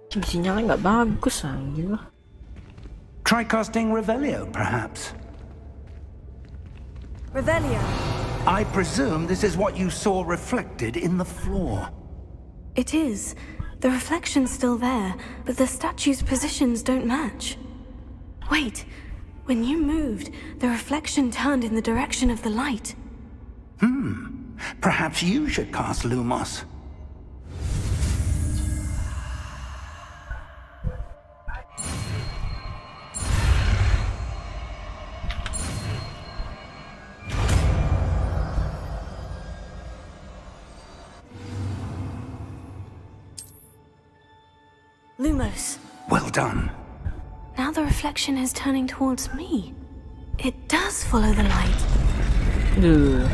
Sinyalnya nggak bagus anjir lah. Try casting Revelio, perhaps. Revelio. I presume this is what you saw reflected in the floor. It is. The reflection's still there, but the statue's positions don't match. Wait. When you moved, the reflection turned in the direction of the light. Perhaps you should cast Lumos. Lumos. Well done. Now the reflection is turning towards me. It does follow the light. Duh.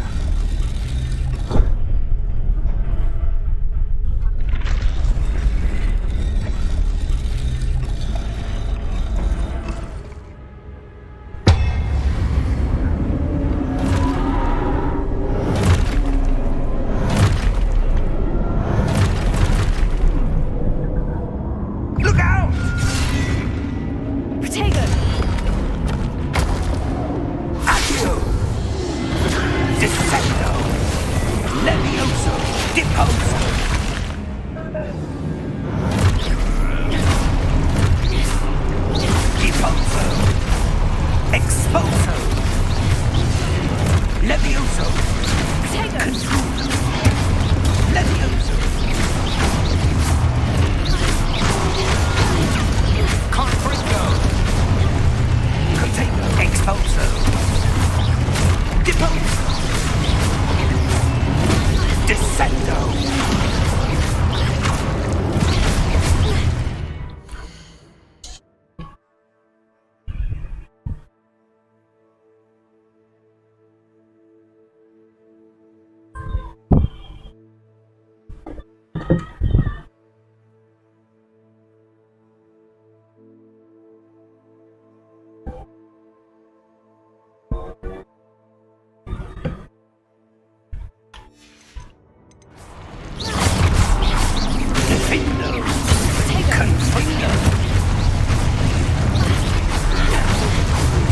Look out! Protego! Accio! Descendo! Levioso! Deposo! Deposo! Exposo! Levioso! Protego! Confuso! Levioso! Confringo! Container! Exposo! Deposo! Descendo! Defendo! Confringo!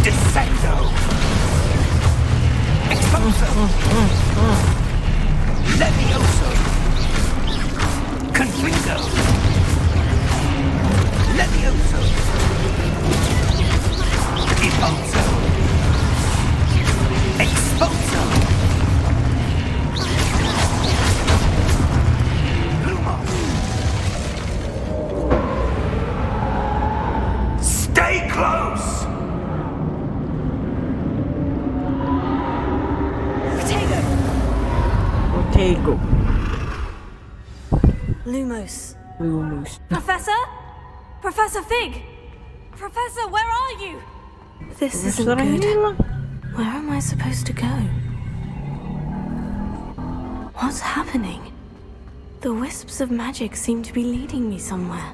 Descendo! Exposo! Levioso! Confringo! Levioso! Deposo! Exposo! Lumos! Stay close! Protego! Protego. Lumos. Lumos. Professor? Professor Fig! Professor, where are you? This isn't Suaranya good. hilang. Where am I supposed to go? What's happening? The wisps of magic seem to be leading me somewhere.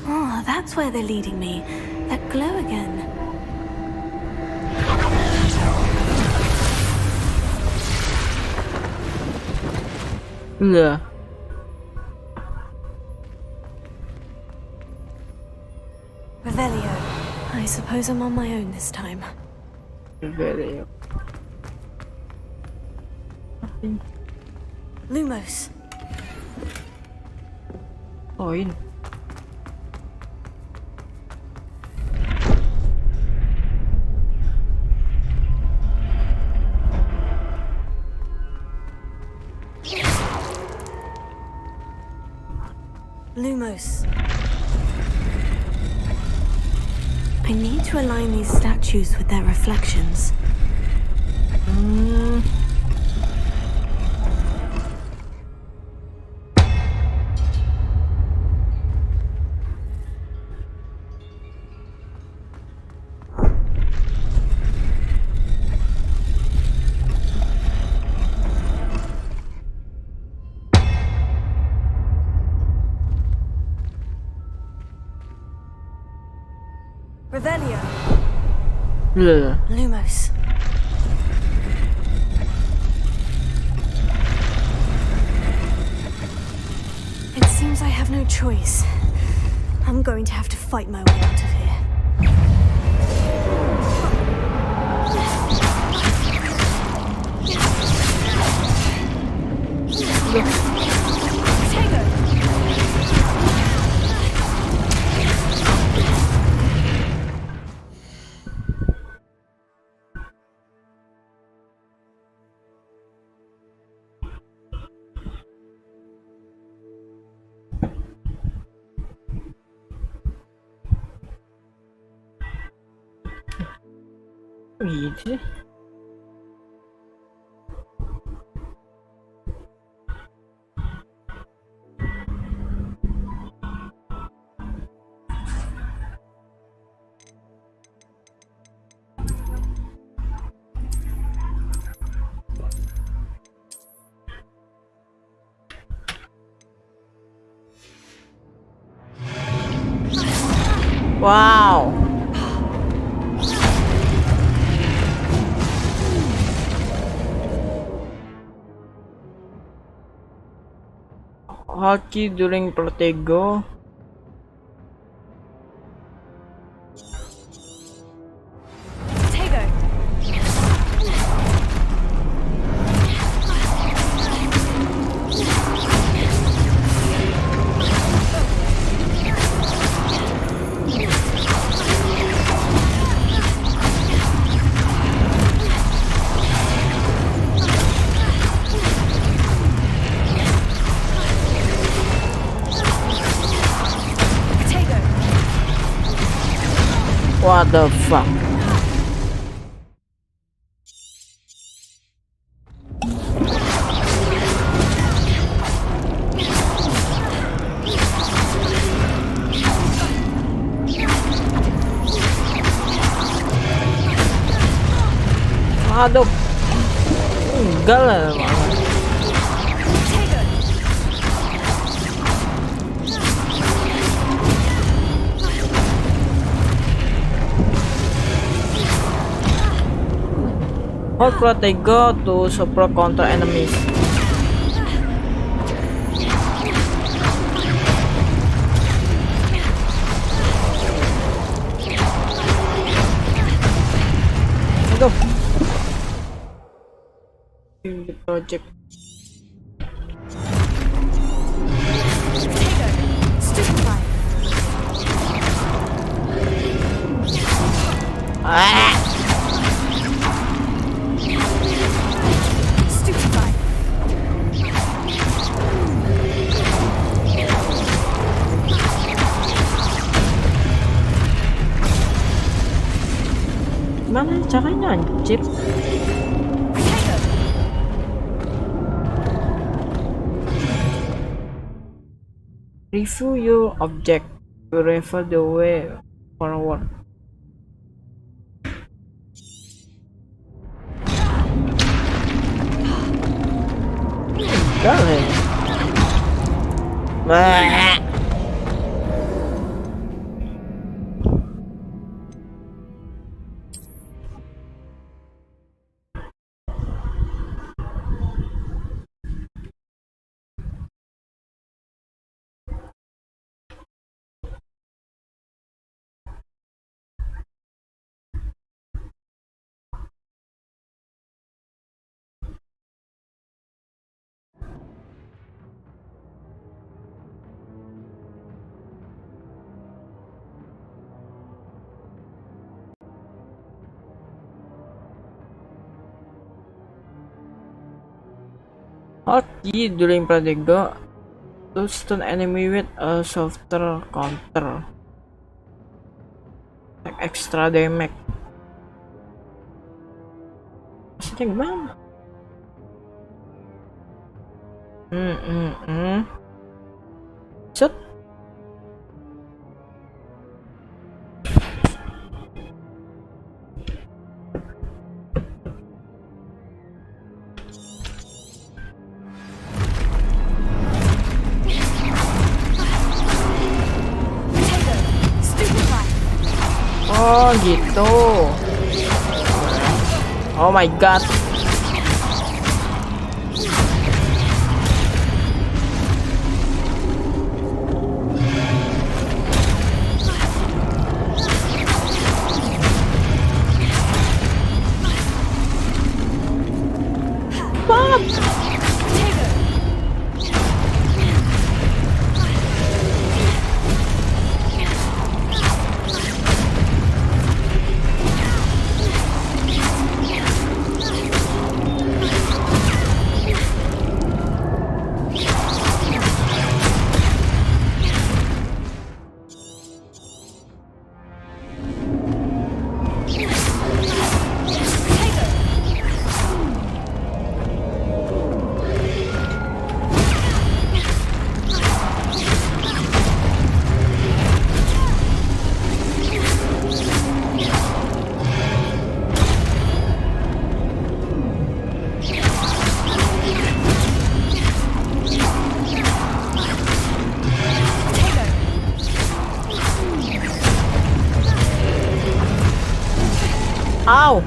Oh, that's where they're leading me. That glow again. Lah. Revelio. I suppose I'm on my own this time. Very. Lumos. Oh ini. Lumos. I need to align these statues with their reflections. Revelio. Lumos. It seems I have no choice. I'm going to have to fight my way out of here. Gitu sih. Wow. Hockey during Protego. What the fuck? Aduh, enggak lah. Hold Protego to support counter enemies. Aduh. The project. Ah. Gimana caranya anjir? Review your object to reveal the way forward. Enggak. Hotkey during Protego to stun enemy with a softer counter. Extra damage. Maksudnya gimana? Set. Oh gitu. Oh my god. Ow.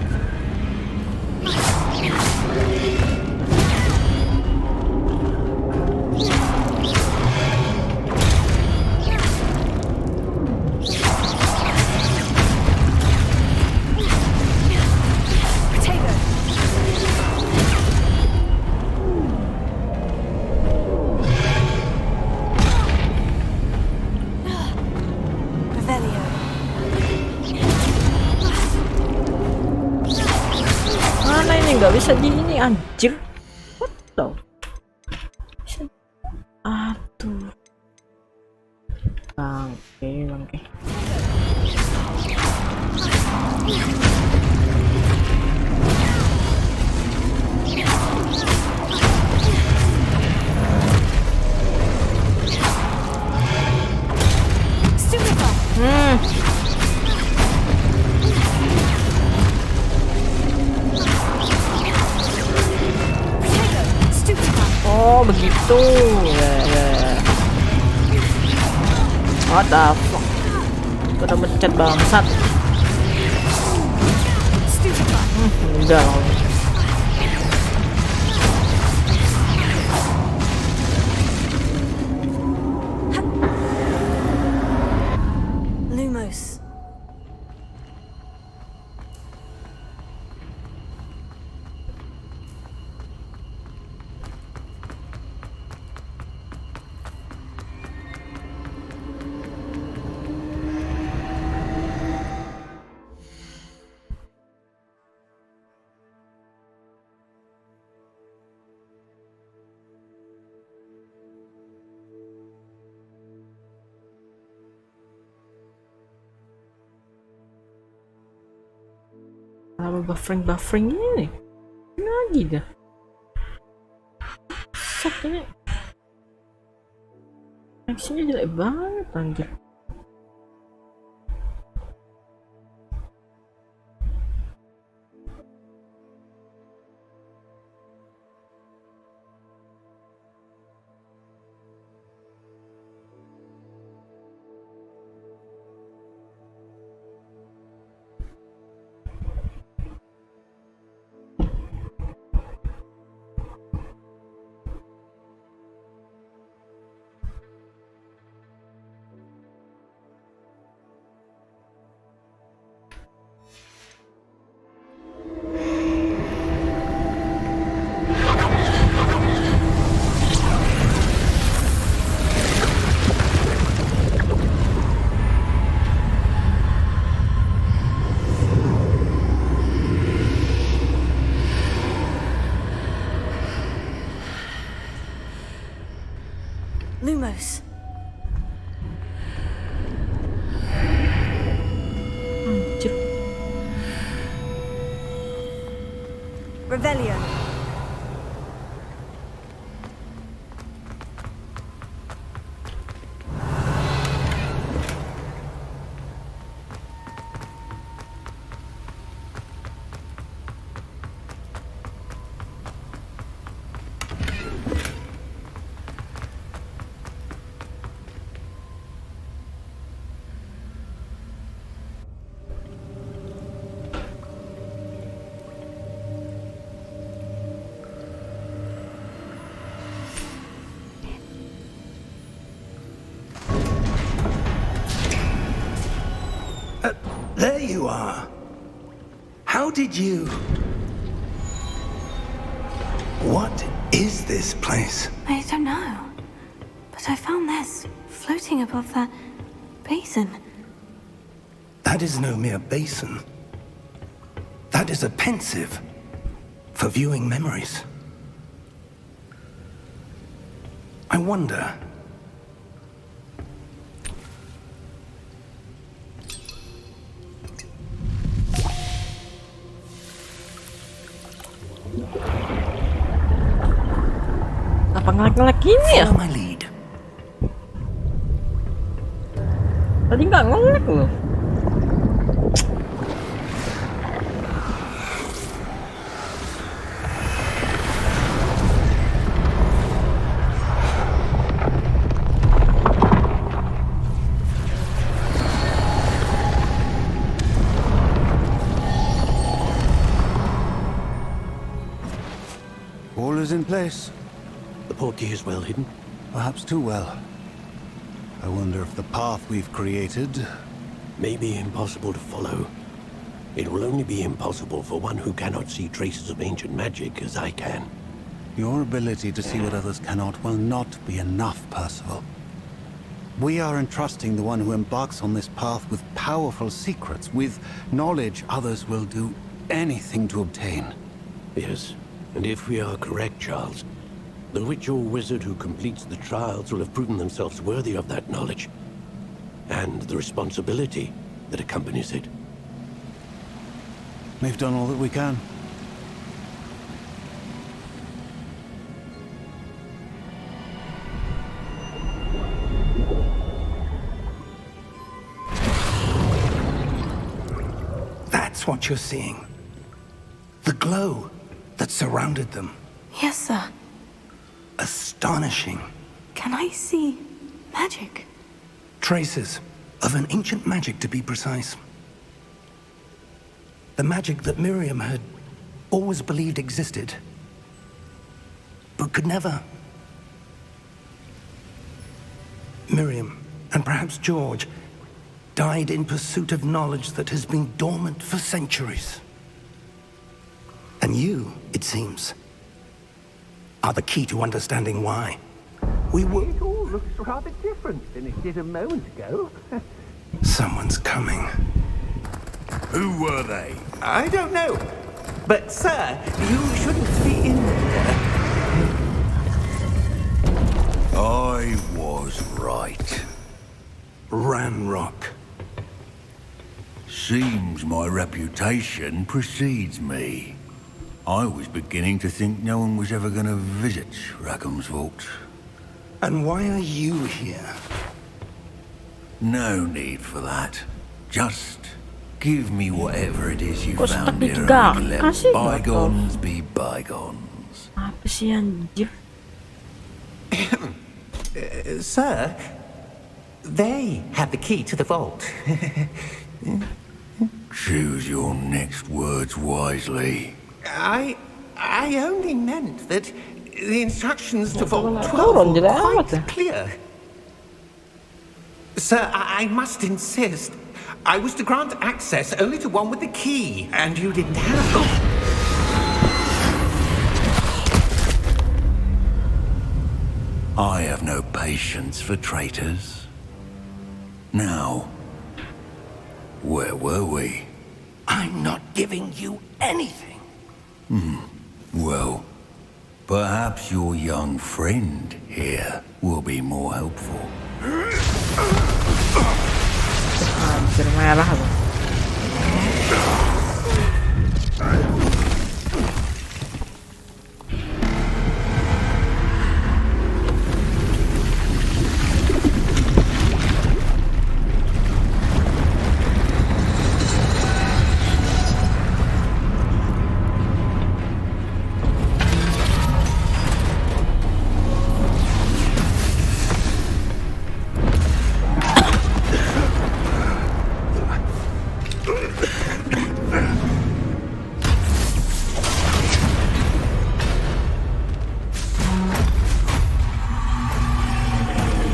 Mana ini nggak bisa di ini anjir. What the? Aduh. Bangke. Oh begitu ya. What the fuck? Udah mencet bangsat. Udah loh. Lumos. Lama buffering ini. Ini lagi dah. Set ini. Aksinya jelek banget anjir. Lumos. Anjir. Revelio. There you are. How did you... What is this place? I don't know. But I found this floating above that basin. That is no mere basin. That is a pensive for viewing memories. I wonder... Apa ngelek-ngelek gini ya? Follow my lead. Tadi nggak ngelek loh. All is in place. The portkey is well hidden. Perhaps too well. I wonder if the path we've created... May be impossible to follow. It will only be impossible for one who cannot see traces of ancient magic as I can. Your ability to see what others cannot will not be enough, Percival. We are entrusting the one who embarks on this path with powerful secrets, with knowledge others will do anything to obtain. Yes, and if we are correct, Charles, the witch or wizard who completes the trials will have proven themselves worthy of that knowledge, and the responsibility that accompanies it. We've done all that we can. That's what you're seeing. The glow that surrounded them. Yes, sir. Astonishing. Can I see magic? Traces of an ancient magic, to be precise. The magic that Miriam had always believed existed, but could never. Miriam, and perhaps George, died in pursuit of knowledge that has been dormant for centuries. And you, it seems, are the key to understanding why. We were... It all looks rather different than it did a moment ago. Someone's coming. Who were they? I don't know. But, sir, you shouldn't be in there. I was right. Ranrock. Seems my reputation precedes me. I was beginning to think no one was ever going to visit Rackham's vault. And why are you here? No need for that. Just give me whatever it is you Kok found seperti here and juga? we can let Kasih bygones be bygones. Apa sih anjir? Sir, they have the key to the vault. Choose your next words wisely. I only meant that the instructions to Vault turun 12 jelek are amat ya. quite clear. Sir, I must insist. I was to grant access only to one with the key, and you didn't have them. I have no patience for traitors. Now, where were we? I'm not giving you anything. Well, Perhaps your young friend here will be more helpful. Anjir merah apa?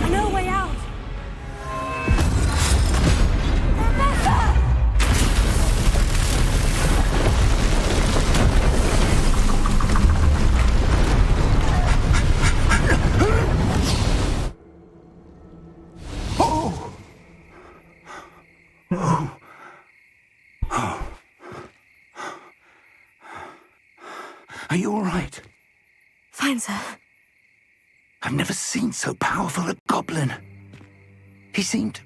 I know a way out. Are you all right? Fine, sir. I've never seen so powerful a goblin. He seemed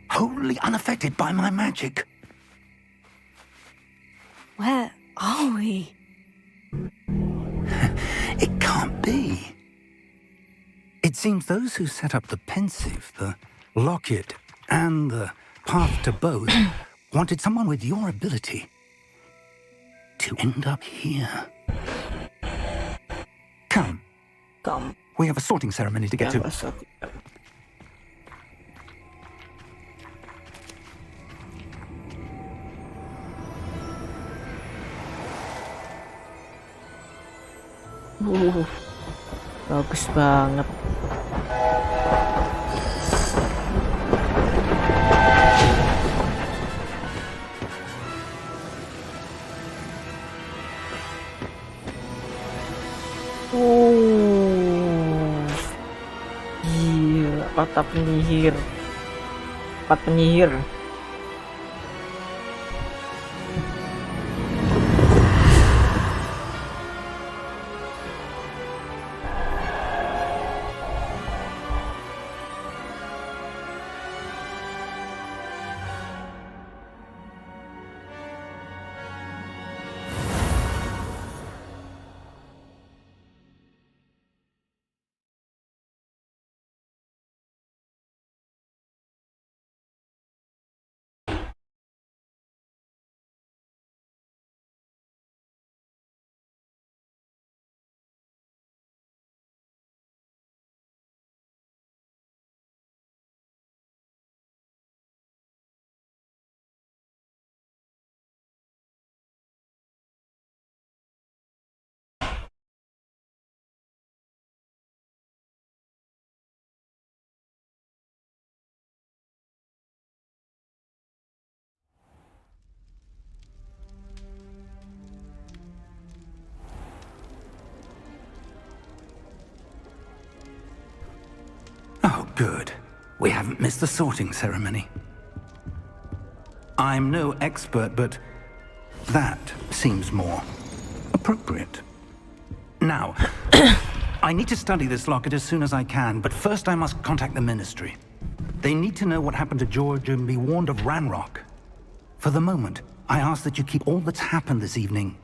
wholly unaffected by my magic. Where are we? It can't be. It seems those who set up the pensive, the locket, and the path to both wanted someone with your ability to end up here. Come, Come. we have a sorting ceremony to get to. Bagus banget. Gila, kota penyihir. Tempat penyihir. Oh, good. We haven't missed the sorting ceremony. I'm no expert, but that seems more appropriate. Now, I need to study this locket as soon as I can, but first I must contact the Ministry. They need to know what happened to George and be warned of Ranrock. For the moment, I ask that you keep all that's happened this evening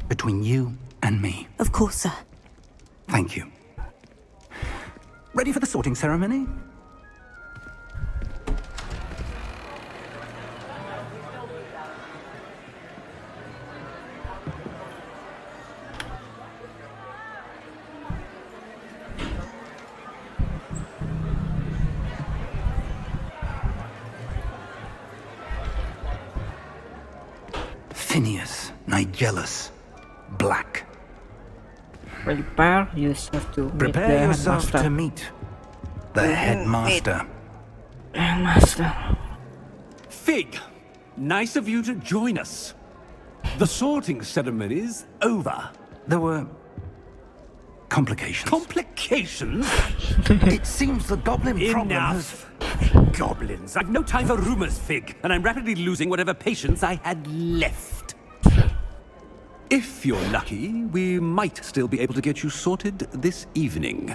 between you and me. Of course, sir. Thank you. Ready for the sorting ceremony? Phineas, Nigellus, Black. Prepare yourself to meet Prepare the yourself headmaster. to meet the headmaster. Headmaster. Fig, nice of you to join us. The sorting ceremony's over. There were complications. Complications? It seems the goblin problem has... Enough. Goblins. I've no time for rumors, Fig, and I'm rapidly losing whatever patience I had left. If you're lucky, we might still be able to get you sorted this evening.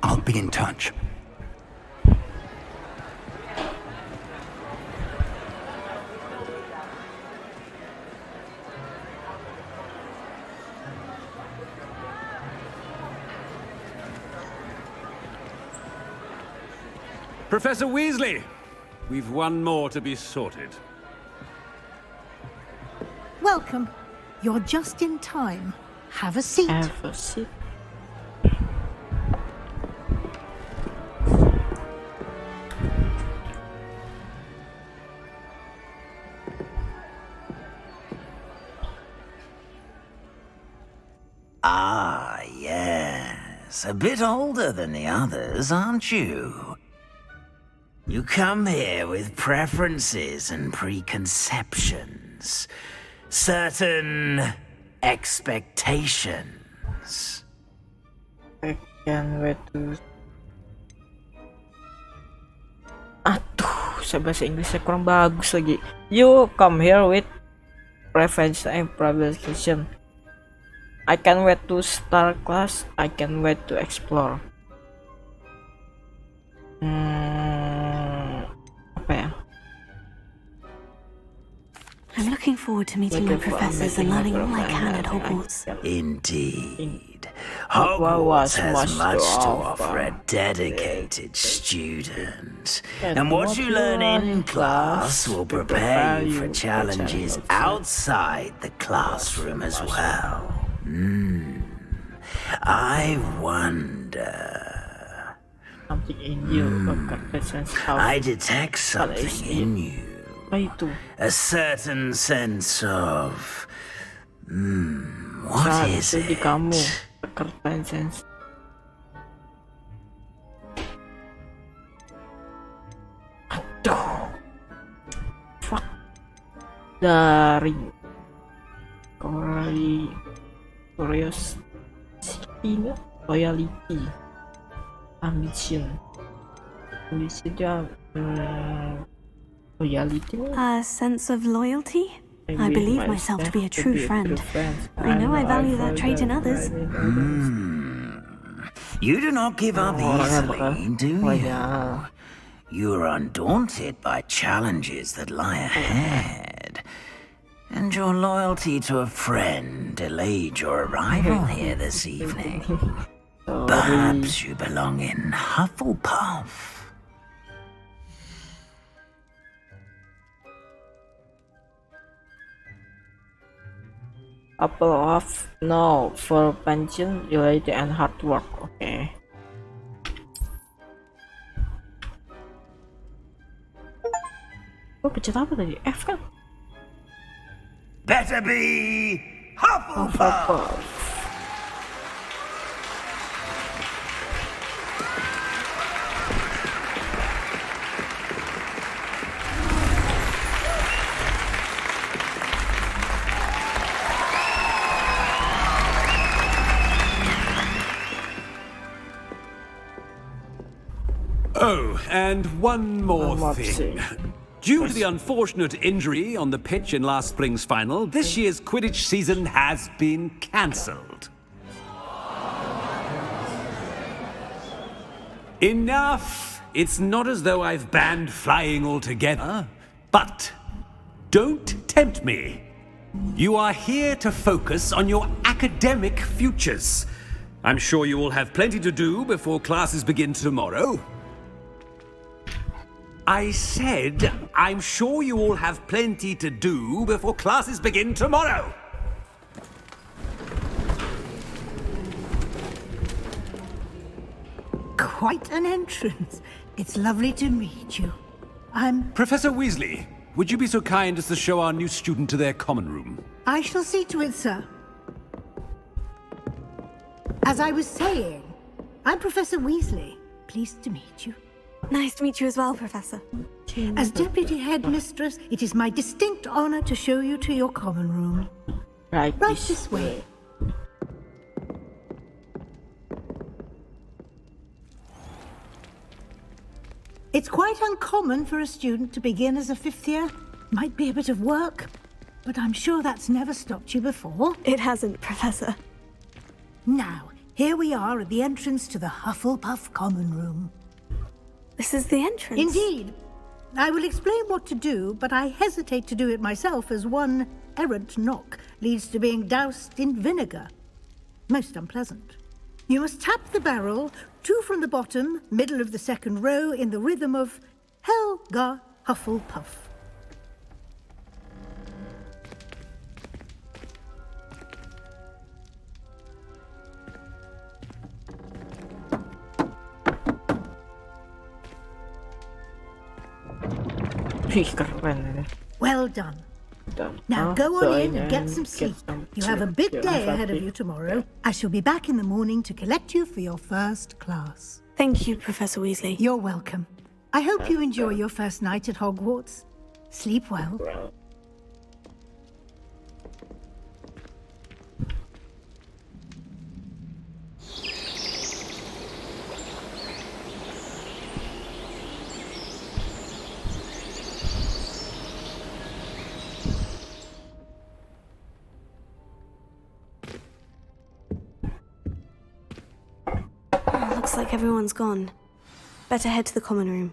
I'll be in touch. Professor Weasley, we've one more to be sorted. Welcome. You're just in time. Have a seat. Have a seat. Ah, yes. A bit older than the others, aren't you? You come here with preferences and preconceptions. Certain expectations. I can't wait to... Aduh, saya bahasa Inggrisnya kurang bagus lagi. You come here with preference and preconception. I can't wait to start class. I can't wait to explore. Apa ya? I'm looking forward to meeting my professors and learning all I can at Hogwarts. Indeed. Hogwarts has much to offer a dedicated student. And what you learn in class will prepare you for challenges outside the classroom as well. I wonder... Something in you. I detect something in you. A certain sense of... what is it? Aduh. Fuck. Dari curiosity, loyalty, ambition. Loyalty. A sense of loyalty? I believe myself to be a true friend. I know I value that trait in others. You do not give up easily, do you? You are undaunted by challenges that lie ahead. And your loyalty to a friend delayed your arrival here this evening. Perhaps you belong in Hufflepuff. Apple of no for pension, loyalty and hard work. Okay. Oh, pencet apa tadi? F kan? Better be Hufflepuff. Oh, and one more thing. Due to the unfortunate injury on the pitch in last spring's final, this year's Quidditch season has been cancelled. Enough! It's not as though I've banned flying altogether, but don't tempt me. You are here to focus on your academic futures. I'm sure you will have plenty to do before classes begin tomorrow. I said, I'm sure you all have plenty to do before classes begin tomorrow. Quite an entrance. It's lovely to meet you. Professor Weasley, would you be so kind as to show our new student to their common room? I shall see to it, sir. As I was saying, I'm Professor Weasley. Pleased to meet you. Nice to meet you as well, Professor. As Deputy Headmistress, it is my distinct honor to show you to your common room. Right this way. It's quite uncommon for a student to begin as a fifth year. Might be a bit of work, but I'm sure that's never stopped you before. It hasn't, Professor. Now, here we are at the entrance to the Hufflepuff Common Room. This is the entrance? Indeed. I will explain what to do, but I hesitate to do it myself as one errant knock leads to being doused in vinegar. Most unpleasant. You must tap the barrel, 2 from the bottom, middle of the second row, in the rhythm of Helga Hufflepuff. Well done. Now go on in and get some sleep. You have a big day ahead of you tomorrow. I shall be back in the morning to collect you for your first class. Thank you, Professor Weasley. You're welcome. I hope you enjoy your first night at Hogwarts. Sleep well. Looks like everyone's gone. Better head to the common room.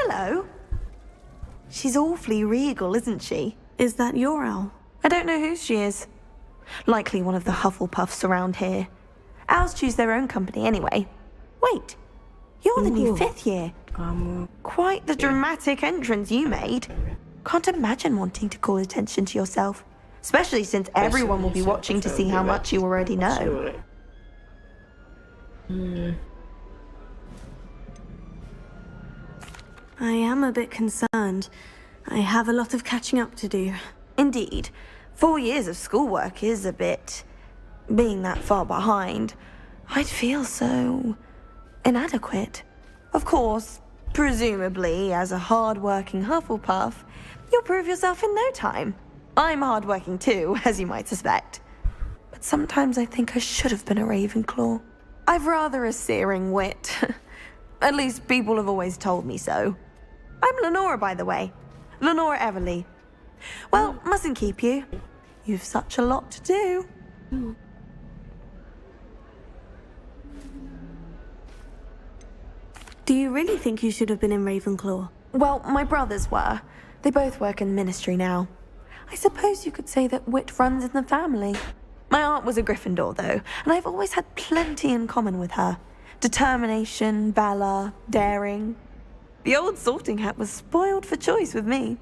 Hello. She's awfully regal, isn't she? Is that your owl? I don't know whose she is. Likely one of the Hufflepuffs around here. Owls choose their own company anyway. Wait, you're the new 5th year. Quite the dramatic entrance you made. Can't imagine wanting to call attention to yourself, especially since everyone will be watching to see how much you already know. I am a bit concerned. I have a lot of catching up to do. Indeed. 4 years of schoolwork is a bit... being that far behind. I'd feel so... inadequate. Of course, presumably, as a hard-working Hufflepuff, you'll prove yourself in no time. I'm hard-working too, as you might suspect. But sometimes I think I should have been a Ravenclaw. I've rather a searing wit. At least people have always told me so. I'm Lenora, by the way. Lenora Everly. Well, mustn't keep you. You've such a lot to do. Do you really think you should have been in Ravenclaw? Well, my brothers were. They both work in ministry now. I suppose you could say that wit runs in the family. My aunt was a Gryffindor, though, and I've always had plenty in common with her. Determination, valor, daring. The old sorting hat was spoiled for choice with me.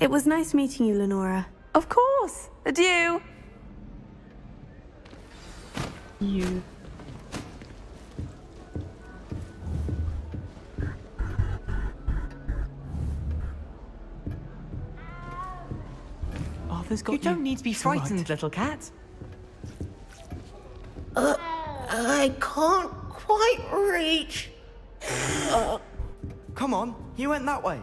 It was nice meeting you, Lenora. Of course. Adieu. You. Arthur's got you. You don't need to be frightened, little cat. I can't quite reach. Come on, you went that way.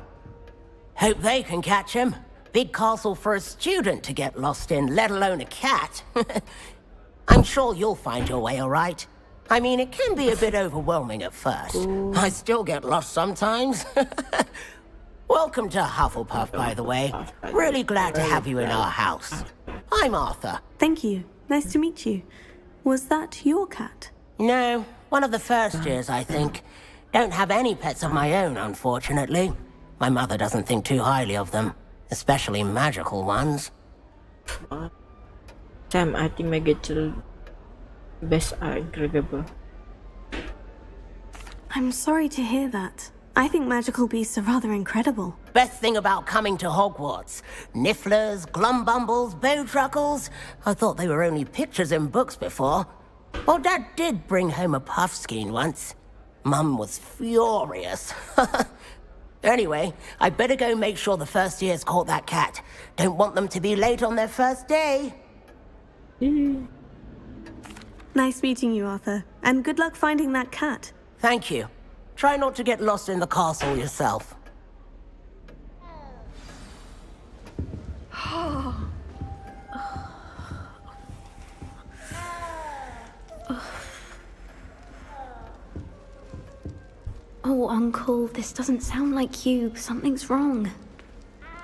Hope they can catch him. Big castle for a student to get lost in, let alone a cat. I'm sure you'll find your way all right. I mean, it can be a bit overwhelming at first. I still get lost sometimes. Welcome to Hufflepuff, by the way. Really glad to have you in our house. I'm Arthur. Thank you. Nice to meet you. Was that your cat? No, one of the first years, I think. Don't have any pets of my own, unfortunately. My mother doesn't think too highly of them, especially magical ones. Damn, I think my get best are incredible. I'm sorry to hear that. I think magical beasts are rather incredible. Best thing about coming to Hogwarts. Nifflers, glumbumbles, bowtruckles. I thought they were only pictures in books before. Well, Dad did bring home a puffskein once. Mum was furious. Anyway, I better go make sure the first years caught that cat. Don't want them to be late on their first day. Nice meeting you, Arthur. And good luck finding that cat. Thank you. Try not to get lost in the castle yourself. Oh, Uncle, this doesn't sound like you. Something's wrong.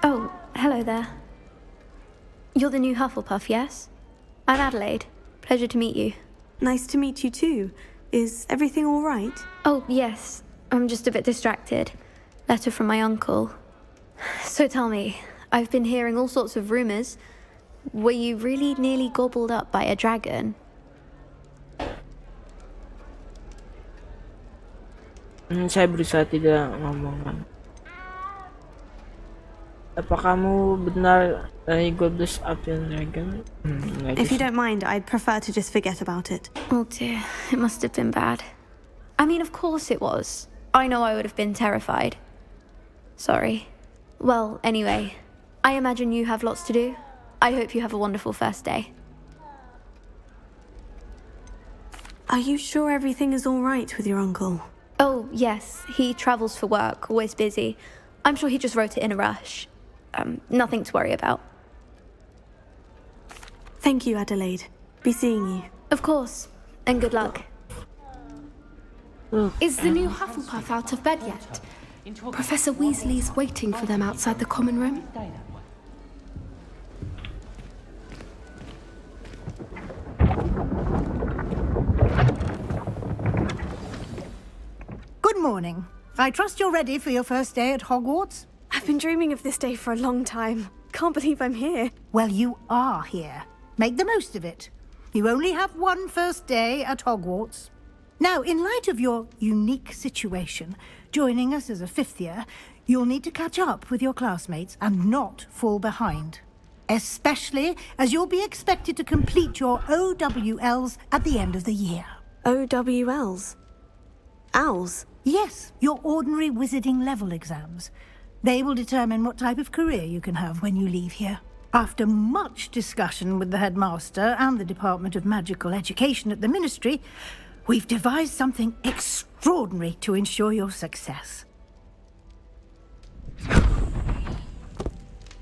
Oh, hello there. You're the new Hufflepuff, yes? I'm Adelaide. Pleasure to meet you. Nice to meet you too. Is everything all right? Oh, yes. I'm just a bit distracted. Letter from my uncle. So tell me, I've been hearing all sorts of rumors. Were you really nearly gobbled up by a dragon? Saya berusaha tidak ngomong. Apa kamu benar Goddess of the Dragon? If you don't mind, I'd prefer to just forget about it. Oh dear, it must have been bad. I mean, of course it was. I know I would have been terrified. Sorry. Well, anyway, I imagine you have lots to do. I hope you have a wonderful first day. Are you sure everything is all right with your uncle? Oh, yes. He travels for work, always busy. I'm sure he just wrote it in a rush. Nothing to worry about. Thank you, Adelaide. Be seeing you. Of course. And good luck. Is the new Hufflepuff out of bed yet? Professor Weasley's waiting for them outside the common room. Good morning. I trust you're ready for your first day at Hogwarts? I've been dreaming of this day for a long time. Can't believe I'm here. Well, you are here. Make the most of it. You only have one first day at Hogwarts. Now, in light of your unique situation, joining us as a fifth year, you'll need to catch up with your classmates and not fall behind. Especially as you'll be expected to complete your OWLs at the end of the year. OWLs? Owls? Yes, your ordinary wizarding level exams. They will determine what type of career you can have when you leave here. After much discussion with the headmaster and the Department of Magical Education at the Ministry, we've devised something extraordinary to ensure your success.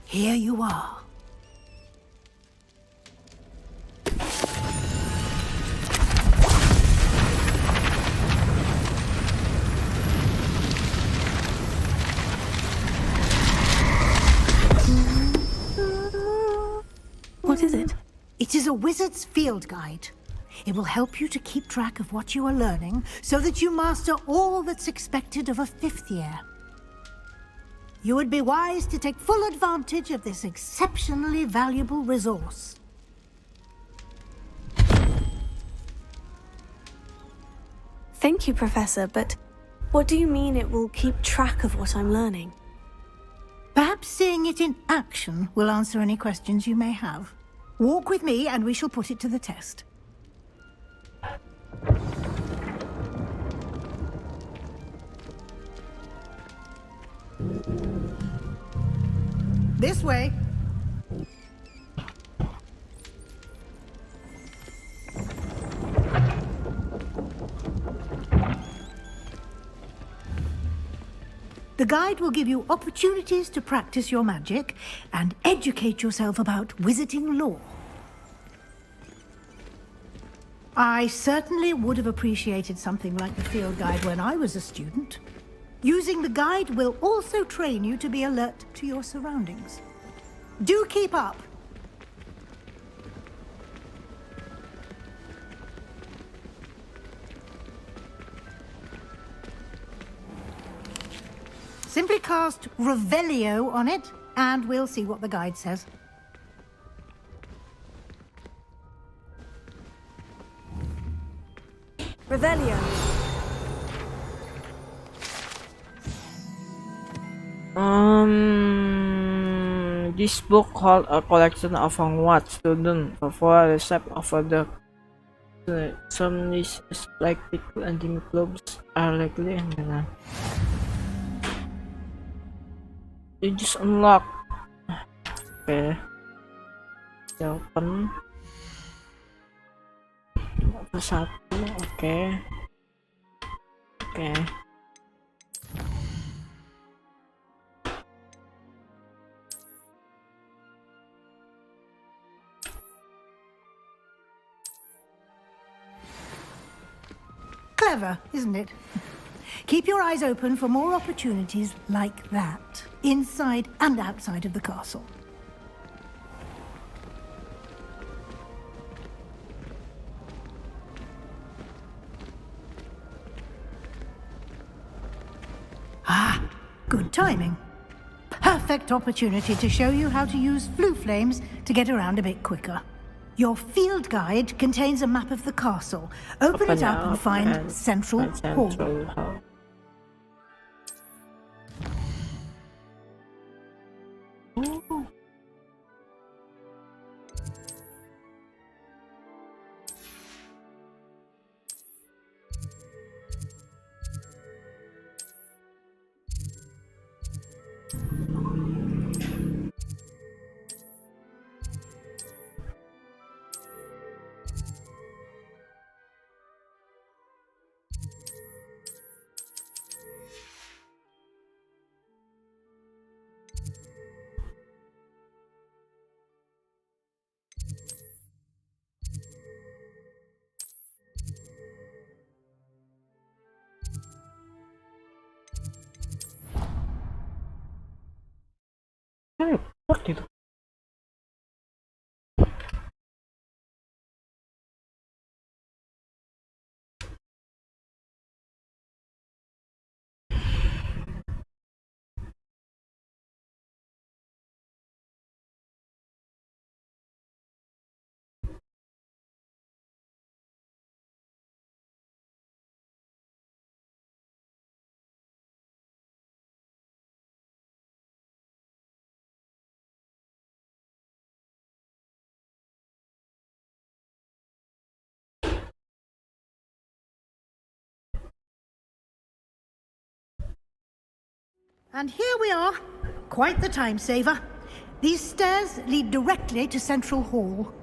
Here you are. What is it? It is a wizard's field guide. It will help you to keep track of what you are learning so that you master all that's expected of a fifth year. You would be wise to take full advantage of this exceptionally valuable resource. Thank you, Professor, but what do you mean it will keep track of what I'm learning? Perhaps seeing it in action will answer any questions you may have. Walk with me and we shall put it to the test. This way. The guide will give you opportunities to practice your magic and educate yourself about wizarding lore. I certainly would have appreciated something like the field guide when I was a student. Using the guide will also train you to be alert to your surroundings. Do keep up! Simply cast Revelio on it, and we'll see what the guide says. Revelio. This book holds a collection of what students for recept of the some niche selected anime clubs are likely and then you just unlock. Okay, open satu. Okay. Clever, isn't it? Keep your eyes open for more opportunities like that, inside and outside of the castle. Ah, good timing. Perfect opportunity to show you how to use flue flames to get around a bit quicker. Your field guide contains a map of the castle. Open it up and find Central Hall. Ooh. What itu? And here we are. Quite the time saver. These stairs lead directly to Central Hall.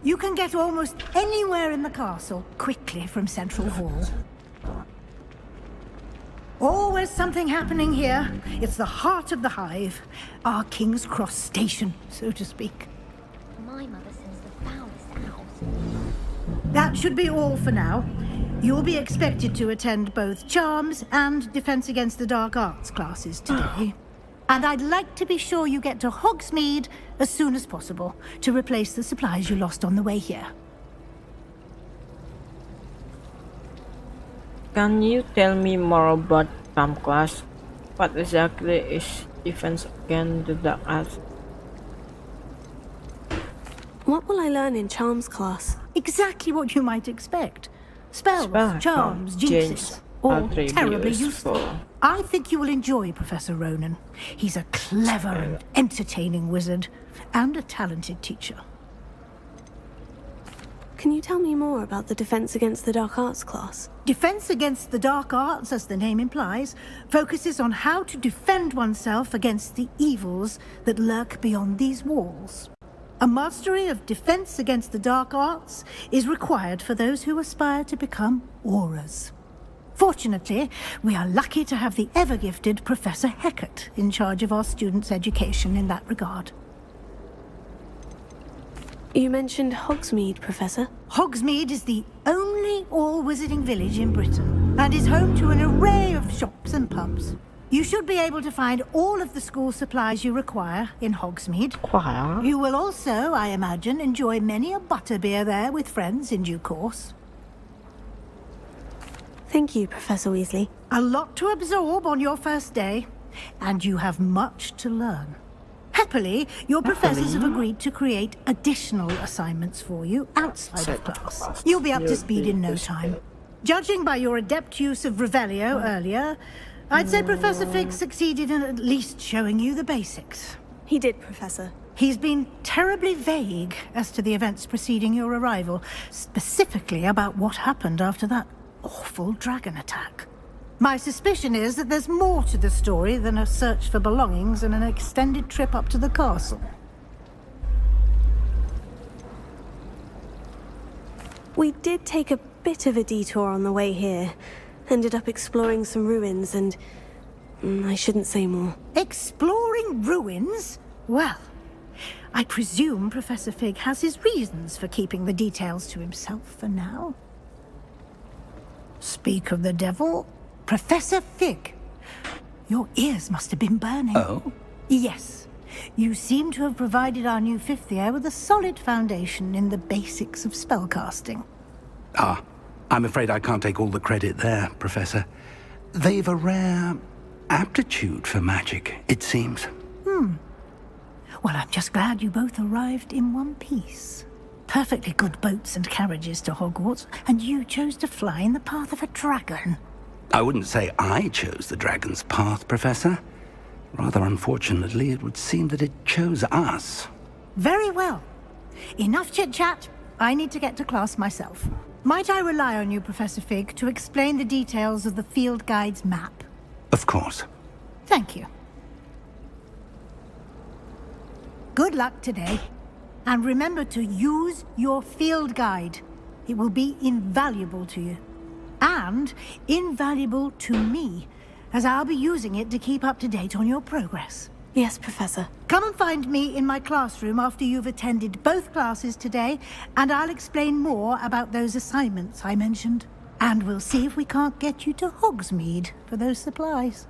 You can get almost anywhere in the castle quickly from Central Hall. Always something happening here. It's the heart of the hive. Our King's Cross station, so to speak. My mother says the foulest house. That should be all for now. You'll be expected to attend both Charms and Defense Against the Dark Arts classes today. And I'd like to be sure you get to Hogsmeade as soon as possible to replace the supplies you lost on the way here. Can you tell me more about Charm class? What exactly is Defense Against the Dark Arts? What will I learn in Charms class? Exactly what you might expect. Spells, charms, jinxes, all terribly useful. I think you will enjoy Professor Ronan. He's a clever and entertaining wizard, and a talented teacher. Can you tell me more about the Defense Against the Dark Arts class? Defense Against the Dark Arts, as the name implies, focuses on how to defend oneself against the evils that lurk beyond these walls. A mastery of Defense Against the Dark Arts is required for those who aspire to become Auras. Fortunately, we are lucky to have the ever-gifted Professor Hecat in charge of our students' education in that regard. You mentioned Hogsmeade, Professor. Hogsmeade is the only all-wizarding village in Britain and is home to an array of shops and pubs. You should be able to find all of the school supplies you require in Hogsmeade. Wow. You will also, I imagine, enjoy many a butterbeer there with friends in due course. Thank you, Professor Weasley. A lot to absorb on your first day, and you have much to learn. Happily, your professors have agreed to create additional assignments for you outside of class. You'll be up to speed in no time. Judging by your adept use of Revelio earlier, I'd say Professor Fig succeeded in at least showing you the basics. He did, Professor. He's been terribly vague as to the events preceding your arrival, specifically about what happened after that awful dragon attack. My suspicion is that there's more to the story than a search for belongings and an extended trip up to the castle. We did take a bit of a detour on the way here. Ended up exploring some ruins and... I shouldn't say more. Exploring ruins? Well, I presume Professor Fig has his reasons for keeping the details to himself for now. Speak of the devil, Professor Fig. Your ears must have been burning. Oh? Yes. You seem to have provided our new fifth year with a solid foundation in the basics of spellcasting. Ah, I'm afraid I can't take all the credit there, Professor. They've a rare aptitude for magic, it seems. Well, I'm just glad you both arrived in one piece. Perfectly good boats and carriages to Hogwarts, and you chose to fly in the path of a dragon. I wouldn't say I chose the dragon's path, Professor. Rather unfortunately, it would seem that it chose us. Very well. Enough chit-chat. I need to get to class myself. Might I rely on you, Professor Fig, to explain the details of the field guide's map? Of course. Thank you. Good luck today. And remember to use your field guide. It will be invaluable to you. And invaluable to me, as I'll be using it to keep up to date on your progress. Yes, Professor. Come and find me in my classroom after you've attended both classes today, and I'll explain more about those assignments I mentioned. And we'll see if we can't get you to Hogsmeade for those supplies.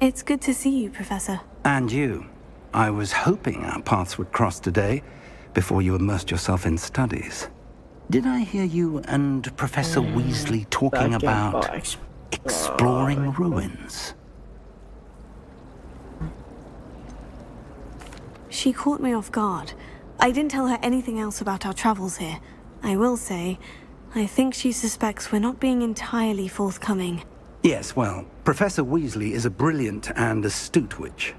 It's good to see you, Professor. And you. I was hoping our paths would cross today, before you immersed yourself in studies. Did I hear you and Professor Weasley talking about exploring ruins? She caught me off guard. I didn't tell her anything else about our travels here. I will say, I think she suspects we're not being entirely forthcoming. Yes, well, Professor Weasley is a brilliant and astute witch.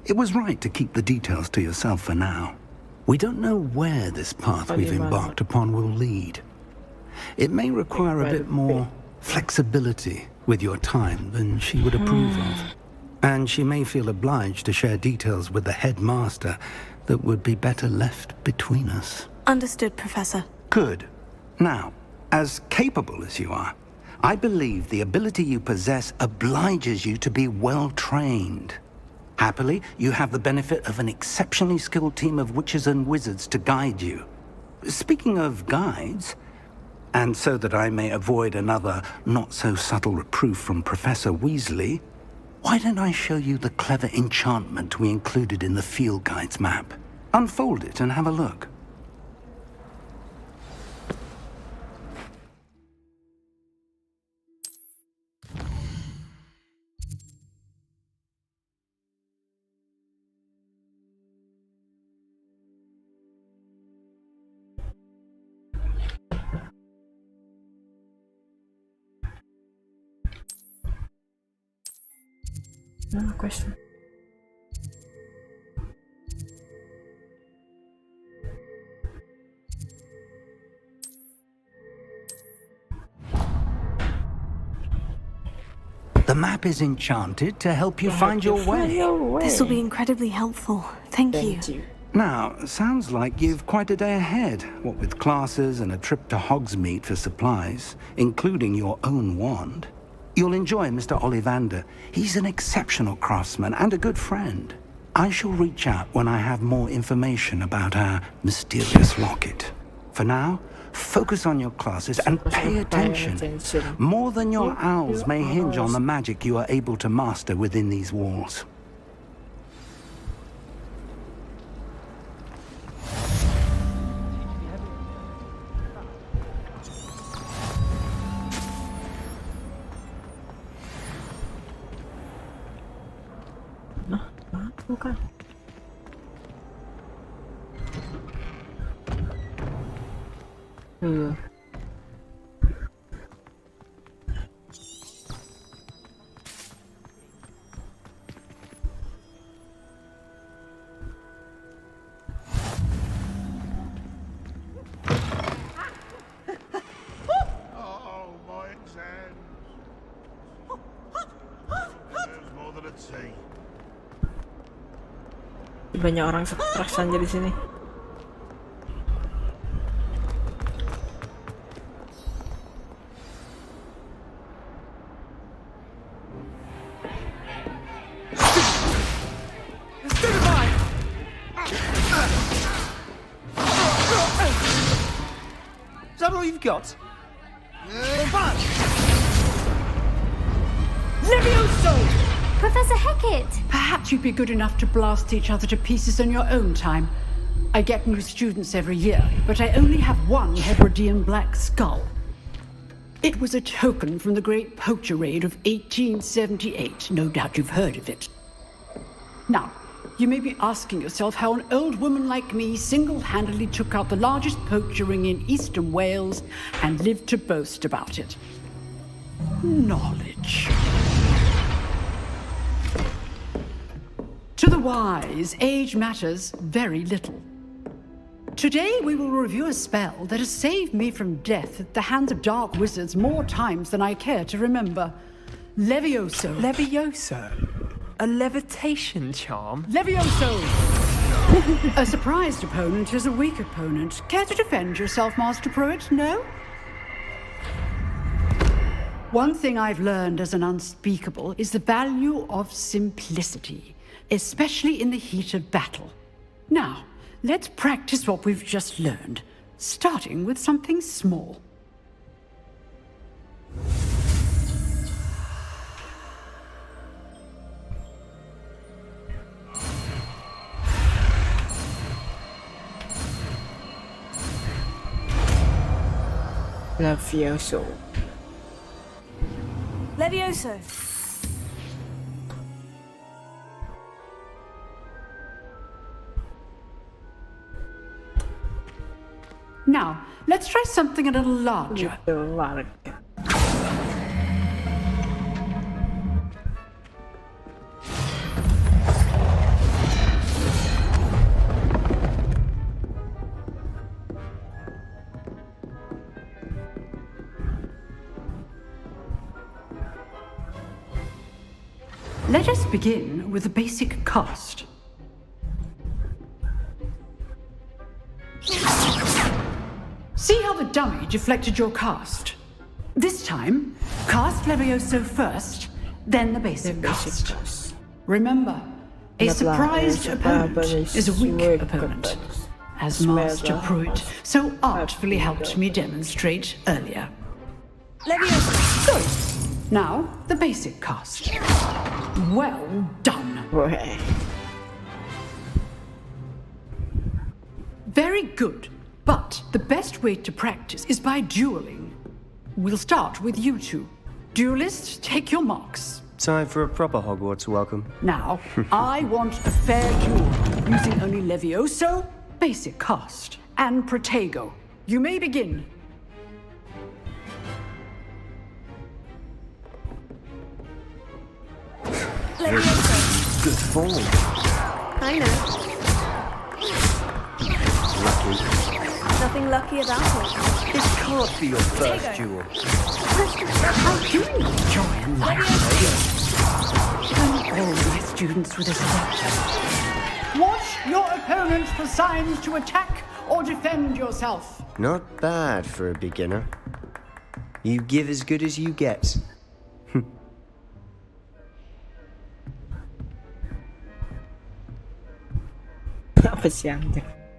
It was right to keep the details to yourself for now. We don't know where this path we've embarked upon will lead. It may require a bit more flexibility with your time than she would approve of. And she may feel obliged to share details with the headmaster that would be better left between us. Understood, Professor. Good. Now, as capable as you are, I believe the ability you possess obliges you to be well trained. Happily, you have the benefit of an exceptionally skilled team of witches and wizards to guide you. Speaking of guides, and so that I may avoid another not-so-subtle reproof from Professor Weasley, why don't I show you the clever enchantment we included in the field guide's map? Unfold it and have a look. No question. The map is enchanted to help you find your way. This will be incredibly helpful. Thank you. Now, sounds like you've quite a day ahead, what with classes and a trip to Hogsmeade for supplies, including your own wand. You'll enjoy Mr. Ollivander. He's an exceptional craftsman and a good friend. I shall reach out when I have more information about our mysterious locket. For now, focus on your classes and pay attention. More than your owls may hinge on the magic you are able to master within these walls. Bukan. Oh, my exams. There's more than a tea. Banyak orang stres aja di sini. Is that all you've got? Levioso! Professor Hecat! Perhaps you'd be good enough to blast each other to pieces on your own time. I get new students every year, but I only have one Hebridean black skull. It was a token from the Great Poacher Raid of 1878. No doubt you've heard of it. Now, you may be asking yourself how an old woman like me single-handedly took out the largest poacher ring in eastern Wales and lived to boast about it. Knowledge. To the wise, age matters very little. Today we will review a spell that has saved me from death at the hands of dark wizards more times than I care to remember. Levioso. Levioso? A levitation charm? Levioso! A surprised opponent is a weak opponent. Care to defend yourself, Master Pruitt? No? One thing I've learned as an unspeakable is the value of simplicity, especially in the heat of battle. Now, let's practice what we've just learned, starting with something small. Levioso. Levioso. Now, let's try something a little larger. Let us begin with the basic cast. See how the dummy deflected your cast? This time, cast Levioso first, then the basic cast. Remember, a surprised opponent is a weak opponent, as Master Pruitt so artfully helped me demonstrate earlier. Levioso. Good. Now, the basic cast. Well done. Very good. But the best way to practice is by dueling. We'll start with you two. Duelists, take your marks. Time for a proper Hogwarts welcome. Now, I want a fair duel, using only Levioso, basic cast, and Protego. You may begin. Levioso. Good form. I know. Lucky. Nothing lucky about it. This can't be your first duel. I do enjoy a light duel. All my students with a scepter. Watch your opponent for signs to attack or defend yourself. Not bad for a beginner. You give as good as you get.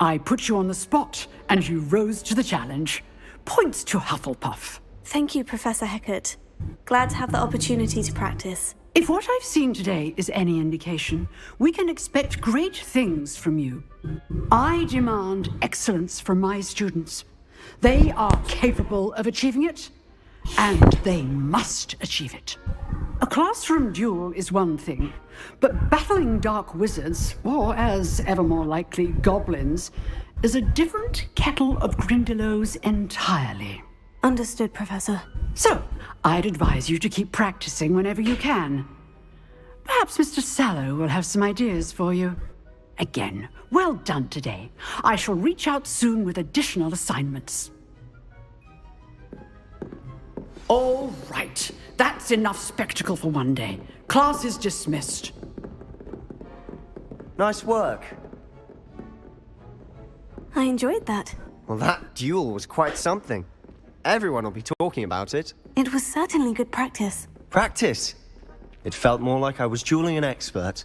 I put you on the spot, and you rose to the challenge. Points to Hufflepuff. Thank you, Professor Hecat. Glad to have the opportunity to practice. If what I've seen today is any indication, we can expect great things from you. I demand excellence from my students. They are capable of achieving it, and they must achieve it. A classroom duel is one thing, but battling dark wizards, or as ever more likely, goblins, is a different kettle of Grindylows entirely. Understood, Professor. So, I'd advise you to keep practicing whenever you can. Perhaps Mr. Sallow will have some ideas for you. Again, well done today. I shall reach out soon with additional assignments. All right. That's enough spectacle for one day. Class is dismissed. Nice work. I enjoyed that. Well, that duel was quite something. Everyone will be talking about it. It was certainly good practice. Practice? It felt more like I was dueling an expert.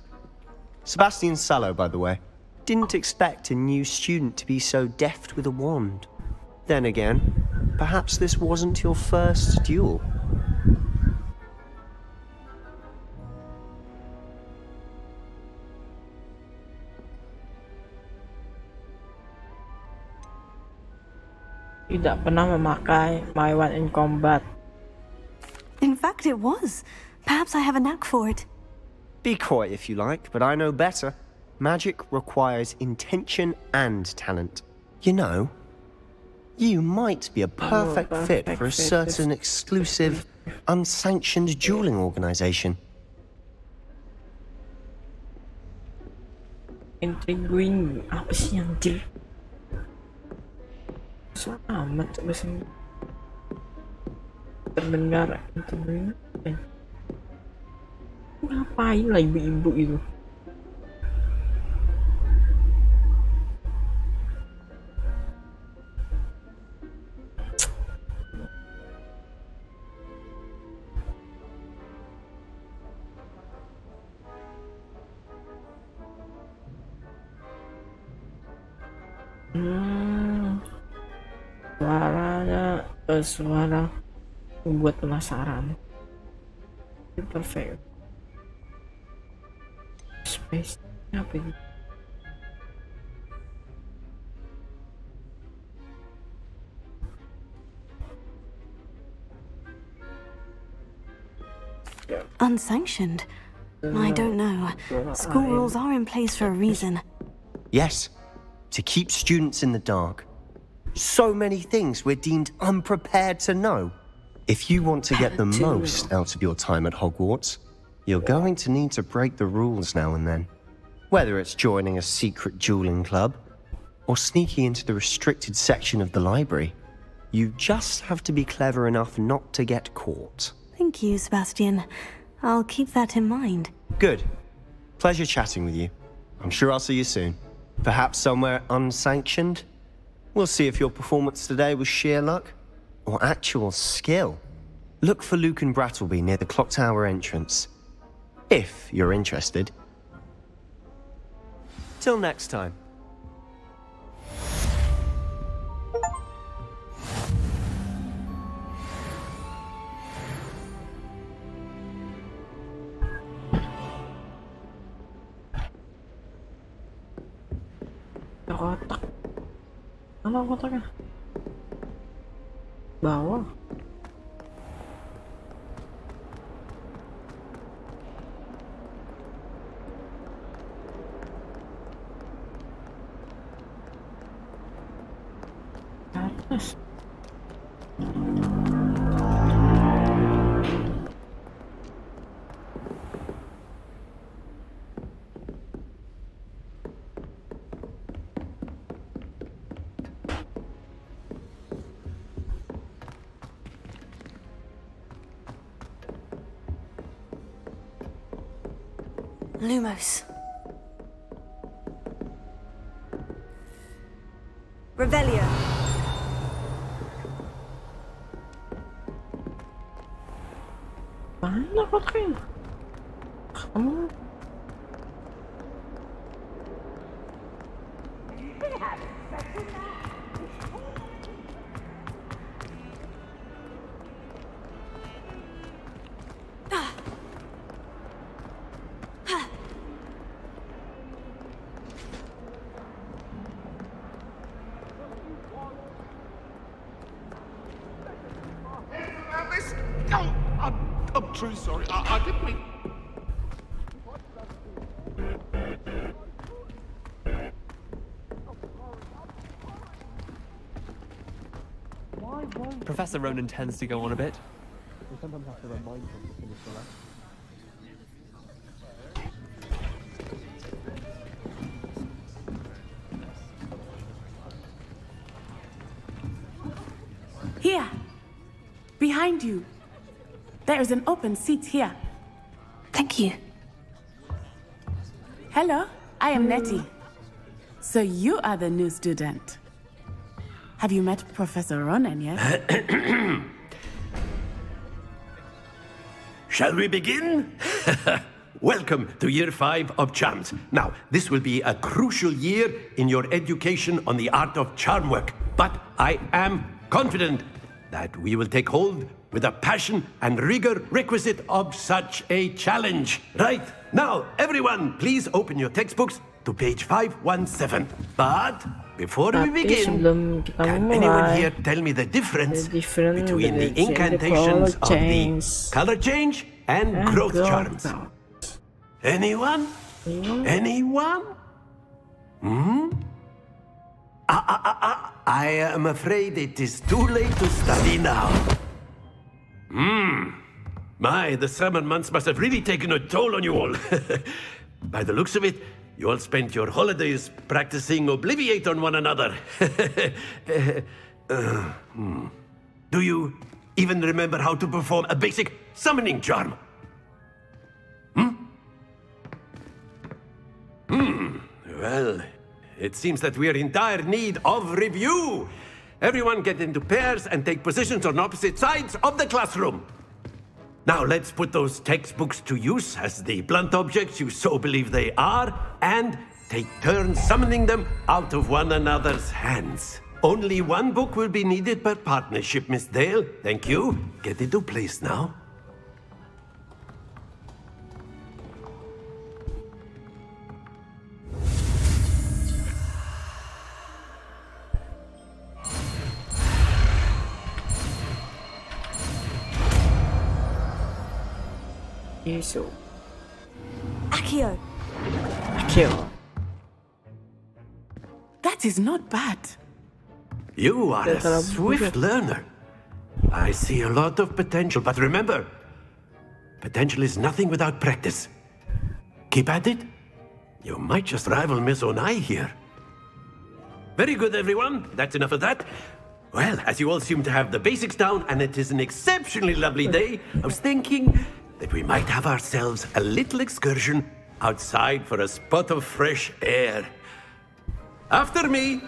Sebastian Sallow, by the way. Didn't expect a new student to be so deft with a wand. Then again, perhaps this wasn't your first duel. Tidak pernah memakai my one in combat. In fact, it was. Perhaps I have a knack for it. Be coy if you like, but I know better. Magic requires intention and talent. You know, you might be a perfect fit for a certain exclusive, unsanctioned dueling organization. Intriguing. Apa sih anjir? Susah amat bahasa terdengar intriguing. Ngapain lah ibu-ibu itu? Suara membuat penasaran. Perfect. Space apa ini? Unsanctioned? I don't know. School rules are in place for a reason. Yes, to keep students in the dark. So many things we're deemed unprepared to know. If you want to get the most out of your time at Hogwarts, you're going to need to break the rules now and then. Whether it's joining a secret dueling club, or sneaking into the restricted section of the library, you just have to be clever enough not to get caught. Thank you, Sebastian. I'll keep that in mind. Good. Pleasure chatting with you. I'm sure I'll see you soon. Perhaps somewhere unsanctioned? We'll see if your performance today was sheer luck or actual skill. Look for Luke and Brattleby near the clock tower entrance, if you're interested. Till next time. Kotak. Mana kotaknya? Bawah. Atas. Lumos. Revelio. Mana kotaknya? Kamu? I'm truly sorry. I didn't mean... Professor Ronan tends to go on a bit. Here! Behind you! There is an open seat here. Thank you. Hello, I am Nettie. So you are the new student. Have you met Professor Ronan yet? Shall we begin? Welcome to Year 5 of Charms. Now, this will be a crucial year in your education on the art of charm work. But I am confident that we will take hold with the passion and rigor requisite of such a challenge. Right, now, everyone, please open your textbooks to page 517. But before we begin, can anyone here tell me the difference between the incantations of the color change and growth charms? Anyone? Anyone? Hmm? I am afraid it is too late to study now. My, the summer months must have really taken a toll on you all. By the looks of it, you all spent your holidays practicing Obliviate on one another. Do you even remember how to perform a basic summoning charm? Well, it seems that we are in dire need of review. Everyone get into pairs and take positions on opposite sides of the classroom. Now let's put those textbooks to use as the blunt objects you so believe they are, and take turns summoning them out of one another's hands. Only one book will be needed per partnership, Miss Dale. Thank you. Get into place now. Eso. Accio. Accio. That is not bad. You are a swift learner. I see a lot of potential, but remember, potential is nothing without practice. Keep at it. You might just rival Miss Onai here. Very good, everyone. That's enough of that. Well, as you all seem to have the basics down, and it is an exceptionally lovely day, I was thinking that we might have ourselves a little excursion outside for a spot of fresh air. After me.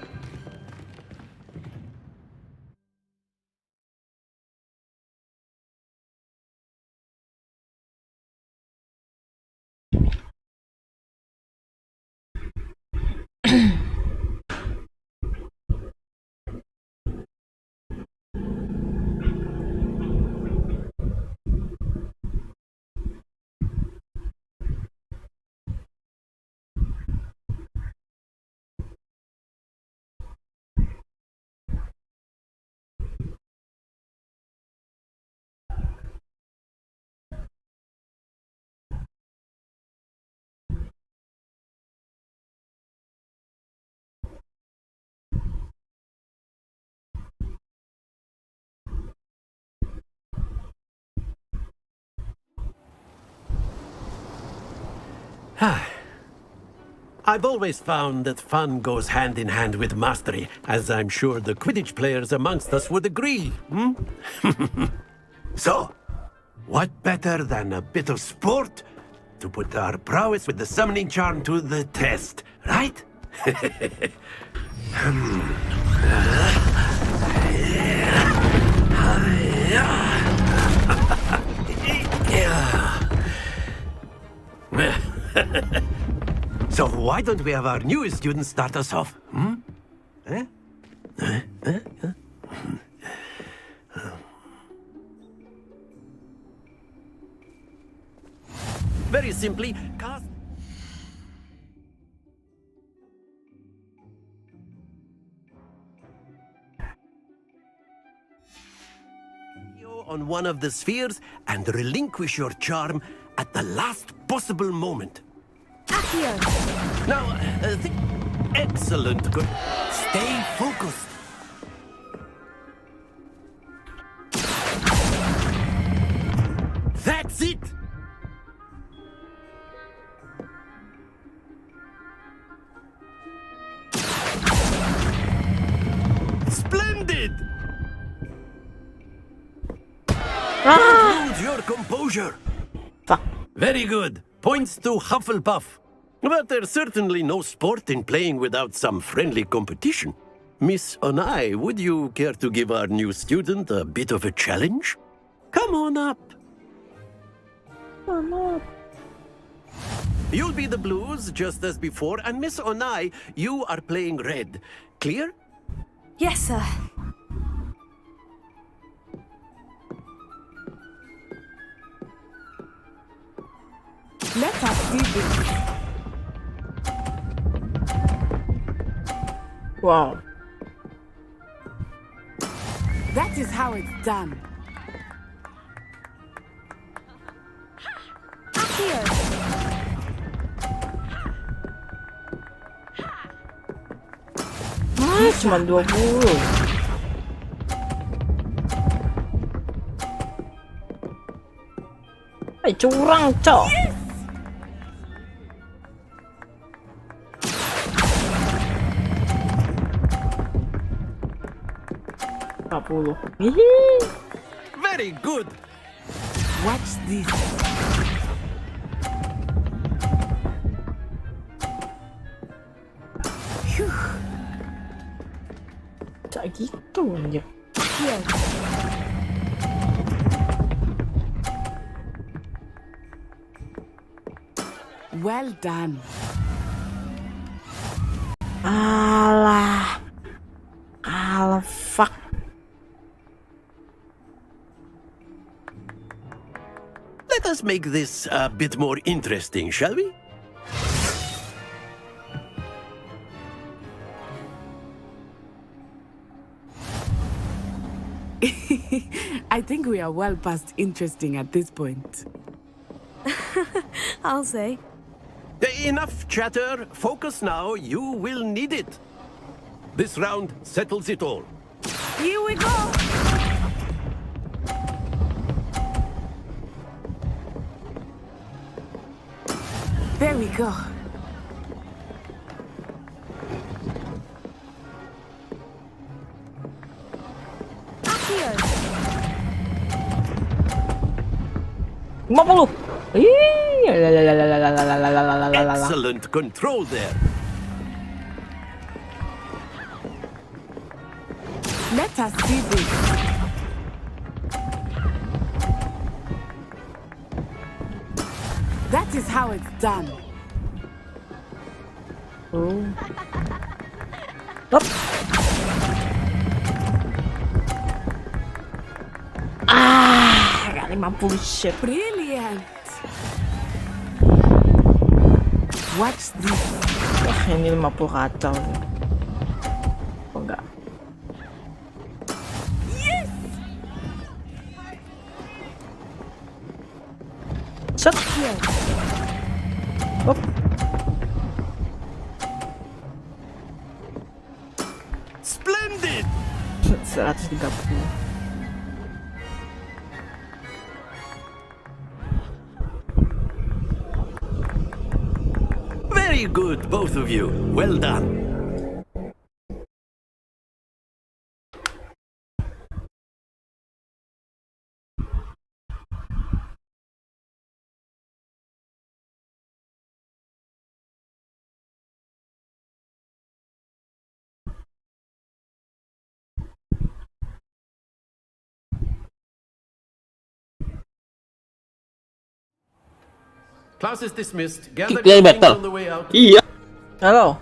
I've always found that fun goes hand in hand with mastery, as I'm sure the Quidditch players amongst us would agree. So, what better than a bit of sport to put our prowess with the summoning charm to the test, right? So why don't we have our newest student start us off? Very simply, cast on one of the spheres and relinquish your charm at the last possible moment. Accio. Now, excellent. Good. Stay focused. That's it! Splendid! Lose your composure. Very good. Points to Hufflepuff. But there's certainly no sport in playing without some friendly competition. Miss Onai, would you care to give our new student a bit of a challenge? Come on up. Come on. You'll be the blues just as before, and Miss Onai, you are playing red. Clear? Yes, sir. Let us see this. Wow. That is how it's done. Cuma 20. Curang, cok. Very good. Watch this. Phew. Tak gitu anjir. Here. Well done. Alah. Alah, fuck. Let us make this a bit more interesting, shall we? I think we are well past interesting at this point. I'll say. Enough chatter. Focus now. You will need it. This round settles it all. Here we go. There we go. Here. 50. Excellent control there. Let us see this. That is how it's done. Oh. Up. Gak 50 shit. Brilliant. Watch this. Wah, ini 50 kacau nih. Oh, enggak. Yes. Set. Up. Splendid. 130. Very good, both of you. Well done. Class is dismissed. Gather Play your things battle. on the way out. Iya. Halo.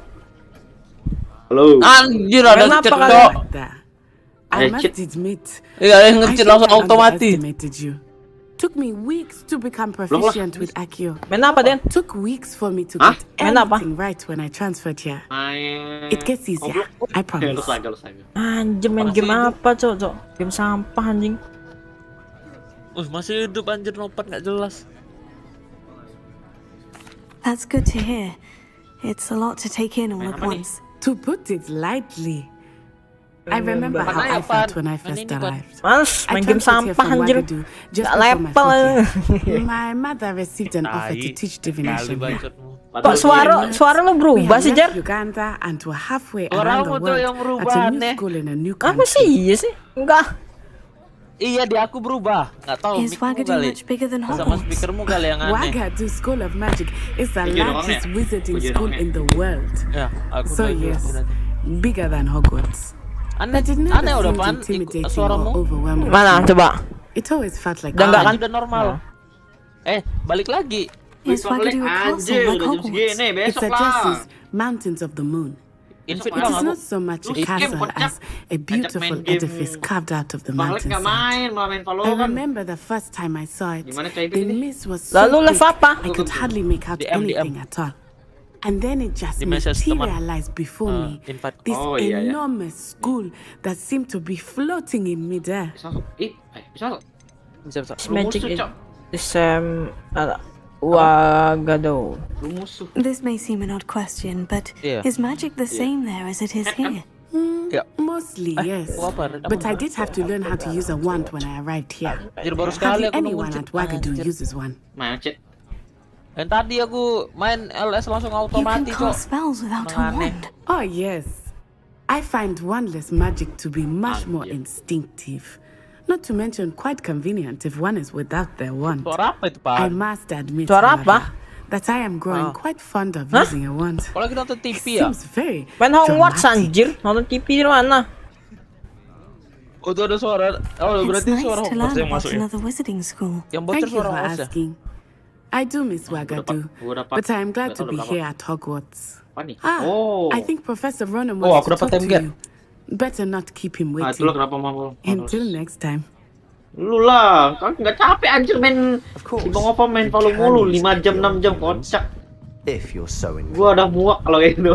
Halo. Anjir ada Kenapa cheat kalian? kok. I must admit, Iya, ada yang nge-cheat langsung otomatis. underestimated you. Took me weeks to become proficient with Accio. Main apa, Den? Took weeks for me to Hah? get Main apa? everything right when I transferred here. Main. It gets easier, I promise. Lus aja. Anjir, main game apa, cok? Game sampah anjing. Masih hidup anjir, lompat nggak jelas. That's good to hear. It's a lot to take in all at once. To put it lightly, I remember how Mana ya, I felt Pan? when I Mana first ini, Pan? arrived. Males I main game transferred here sampah from anjir. Wagadu just Gak before my level. fourth year. My mother received an offer to Tai. teach Kali divination here. bacotmu. Kok suara lu We berubah had sih, Jar? left Uganda and were halfway Suara around the kamu tuh yang world at berubah a new aneh. school in a new Apa sih? country. Iya sih? Enggak. Iya, di aku berubah. Nggak tahu Is mikmu Wagadu kali. much bigger than Sama Hogwarts? speakermu kali yang aneh. Wagadu School of Magic is the Tujuh largest doang ya? wizarding Tujuh school doang ya? in the world. Ya, aku So udah yes, berarti. bigger than Hogwarts. Aneh, But it never aneh udah seemed Pan. intimidating Suaramu. or overwhelming. Mana coba? It always felt like Udah enggak kan? Udah normal. Balik lagi. Is Wagadu a castle like Hogwarts? It suggests mountains of the moon. Invite It bang is aku. not so much a castle as a beautiful edifice carved out of the Balik nggak mountainside. main, malah main Valo I kan. remember the first time I saw it. Gimana kayak The gini? mist was so Lalu thick, live apa? I could hardly make out DM. anything at all. And then it just Di message teman. materialized before me. Invite. This Oh, iya, iya. enormous school that seemed to be floating in midair. Bisa. Magic is Wagadu. This may seem an odd question, but Yeah. is magic the same there as it is here? Mostly, yes. But I did have to learn how to use a wand when I arrived here. baru sekali Hardly aku anyone nungguin at Wagadu Anjir. uses one. Macet. Dan tadi aku main LS langsung You can otomatis kok. cast spells without a Aneh. wand. Oh, yes. I find wandless magic to be much more instinctive. Not to mention quite convenient if one is without their wand. Suara apa itu, Pak? I must admit, Suara however, apa? that I am growing Oh. quite fond of Hah? using a wand. Kalau kita nonton TV It ya. seems very Main Hogwarts dramatic. anjir. Nonton TV di mana? Oh, itu ada suara. Oh, It's berarti nice suara to Hogwarts learn yang about masuk ya. another wizarding school. Yang bocor Thank you suara for Hogwarts ya. asking. I do miss Wagadu, gua dapat- but I am glad to udah be berapa? here at Hogwarts. Apa nih? Ah, Oh. I think Professor Ronan Oh, wants aku to dapat talk to template. you. Better not keep him Ah, waiting. itulah kenapa mau. Until next time. Lu lah, kan nggak capek anjir main. Si Bang Opa main Valo mulu 5 jam 6 jam kocak. If you're so inclined. Gua udah muak kalau kayak gitu.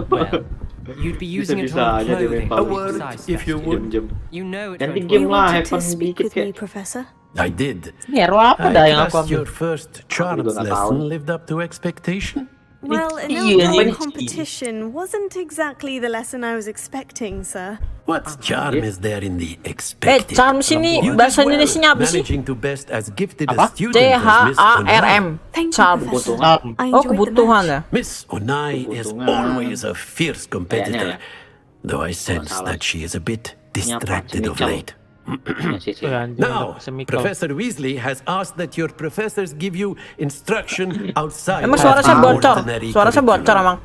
You'd be using it Bisa on aja dia main clothing. Valo. Besides If you would. Jam-jam. You know it's Ganti going to game You lah, wanted have to fun speak dikit with kayak. me, Professor? I did. Ini hero apa dah yang aku trust ambil? your first charms juga nggak tahu. lesson lived up to expectation. Well, an Iya, outdoor ini- competition wasn't exactly the lesson I was expecting, sir. What charm is there in the expected? Charms ini You did bahasa well, Indonesianya apa sih? managing to best as gifted Apa? a student as Miss CHARM. Thank you, Charm. Professor. Kebutuhan. I Oh, enjoyed the kebutuhan match. ya. Miss Onai is always a fierce competitor, Kayaknya though I sense that she is a bit distracted of Semical. late. Now, Now, Professor Weasley has asked that your professors give you instruction outside Emang of suara saya the bocor? ordinary Suara saya bocor curriculum. emang.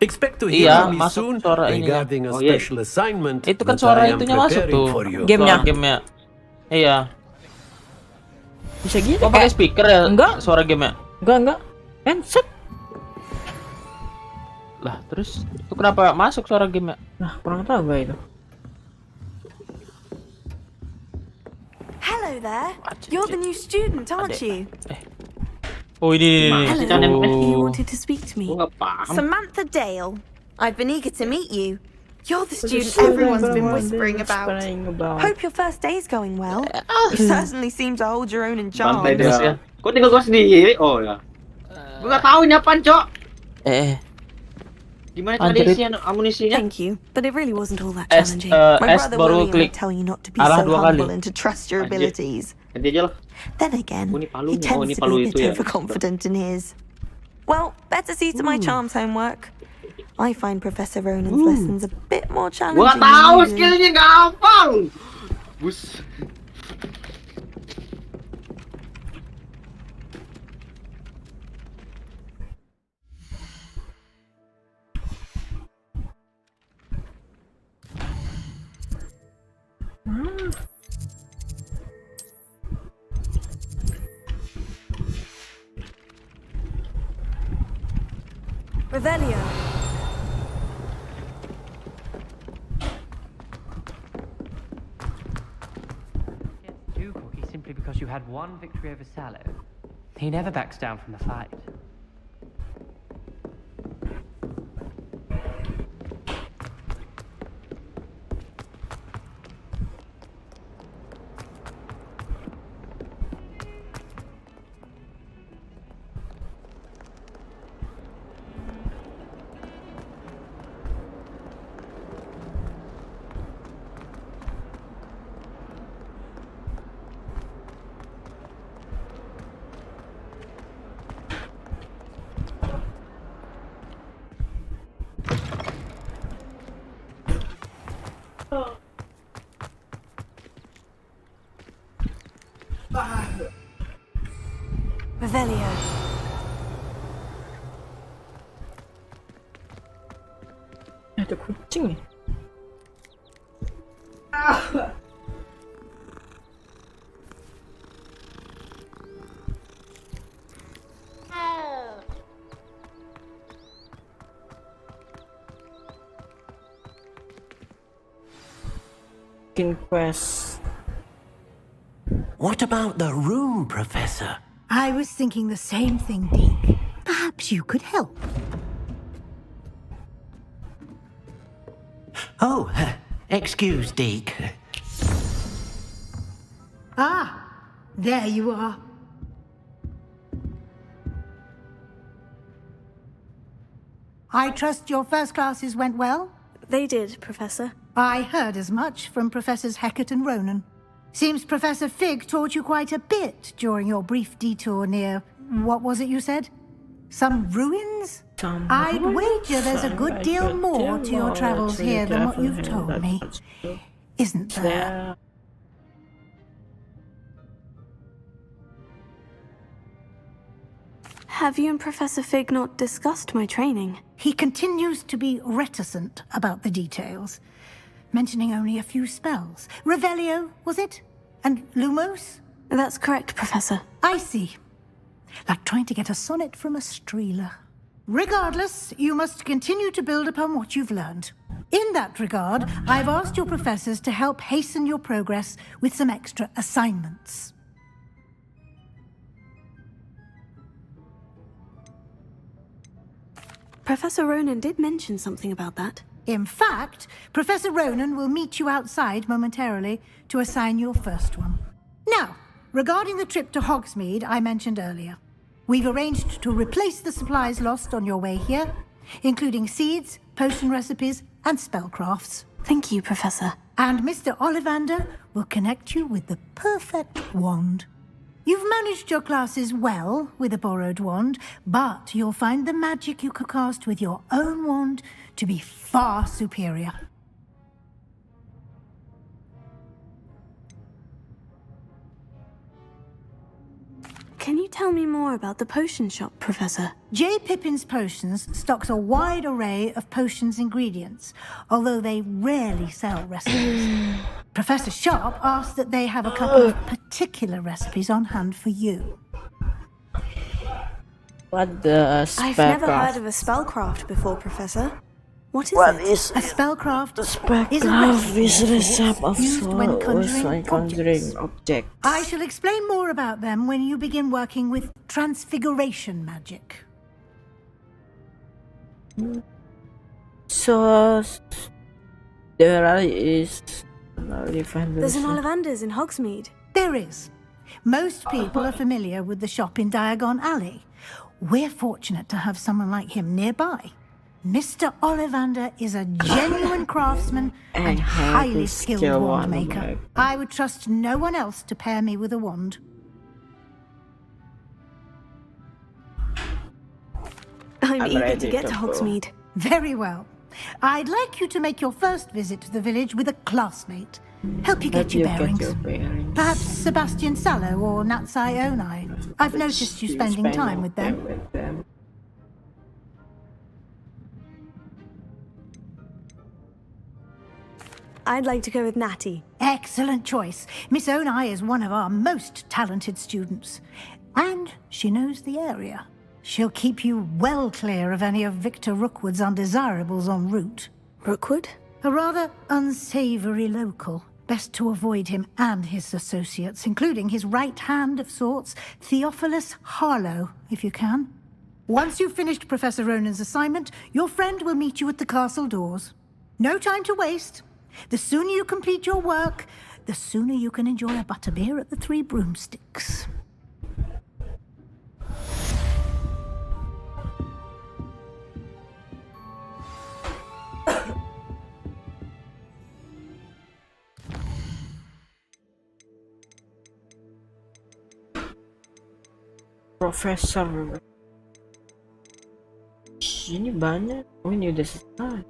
Expect to hear Iya, from me masuk soon suara ininya. regarding a Oh, iya. special assignment Itu kan that suara I am itunya masuk preparing tuh. for you. Gamenya. Suara gamenya. Iya. Bisa gitu Oh, pakai speaker ya? Enggak. Suara gamenya. Enggak. Handset. Lah, terus itu kenapa masuk suara gamenya? Nah, kurang tahu gue itu. Hello there. You're the new student, aren't you? Oh, ini. Hello. You Oh. wanted to speak to me. Gua nggak paham. Samantha Dale. I've been eager to meet you. You're the student everyone's been whispering about. Hope your first day's going well. You certainly seem to hold your own in charms. Santai dia. Kok tinggal gua sendiri? Oh ya. Gua nggak tahu ini apaan, Cok. Gimana tadi Anjir. isian amunisinya? Thank you, but it really wasn't all that S, challenging. My S brother baru William klik would tell you not to be arah so 2 kali. humble and to trust your Anjir. abilities. Ganti aja lah. Then again, Oh, ini he palunya. Oh, tends ini to palu be a itu bit ya. overconfident in his. Well, better see to my charms homework. I find Professor Ronan's lessons a bit more challenging. Gua nggak tahu than you do. skillnya, nggak hafal. Bus. Revelio. Too cocky simply because you had one victory over Sallow. He never backs down from the fight. Revelio. Ada kucing nih. Quest. What about the room, Professor? I was thinking the same thing, Deke. Perhaps you could help. Oh, excuse, Deke. Ah, there you are. I trust your first classes went well? They did, Professor. I heard as much from Professors Hecat and Ronan. Seems Professor Fig taught you quite a bit during your brief detour near... what was it you said? Some ruins? I'd wager there's a good deal more to your travels here than what you've told me. Isn't there? Have you and Professor Fig not discussed my training? He continues to be reticent about the details, mentioning only a few spells. Revelio, was it? And Lumos? That's correct, Professor. I see. Like trying to get a sonnet from a streeler. Regardless, you must continue to build upon what you've learned. In that regard, I've asked your professors to help hasten your progress with some extra assignments. Professor Ronan did mention something about that. In fact, Professor Ronan will meet you outside momentarily to assign your first one. Now, regarding the trip to Hogsmeade I mentioned earlier, we've arranged to replace the supplies lost on your way here, including seeds, potion recipes, and spellcrafts. Thank you, Professor. And Mr. Ollivander will connect you with the perfect wand. You've managed your classes well with a borrowed wand, but you'll find the magic you could cast with your own wand to be far superior. Can you tell me more about the potion shop, Professor? J. Pippin's Potions stocks a wide array of potions ingredients, although they rarely sell recipes. Professor Sharp asked that they have a couple of particular recipes on hand for you. What the spellcraft? I've never heard of a spellcraft before, Professor. What is What it? is A spellcraft the is spellcraft? Is a recipe of used when conjuring conjuring objects. I shall explain more about them when you begin working with transfiguration magic. So there is There's an Ollivander's in Hogsmeade. There is. Most people are familiar with the shop in Diagon Alley. We're fortunate to have someone like him nearby. Mr. Ollivander is a genuine craftsman and highly skilled wand maker. I would trust no one else to pair me with a wand. I'm eager to get to Hogsmeade. Very well. I'd like you to make your first visit to the village with a classmate. Help you get your bearings. Perhaps Sebastian Sallow or Natsai Onai. I've noticed you spending time with them. I'd like to go with Natty. Excellent choice. Miss Onai is one of our most talented students. And she knows the area. She'll keep you well clear of any of Victor Rookwood's undesirables en route. Rookwood? A rather unsavory local. Best to avoid him and his associates, including his right hand of sorts, Theophilus Harlow, if you can. Once you've finished Professor Ronan's assignment, your friend will meet you at the castle doors. No time to waste. The sooner you complete your work, the sooner you can enjoy a butterbeer at the Three Broomsticks. Profesor. Ini banyak. Oh, ini udah selesai.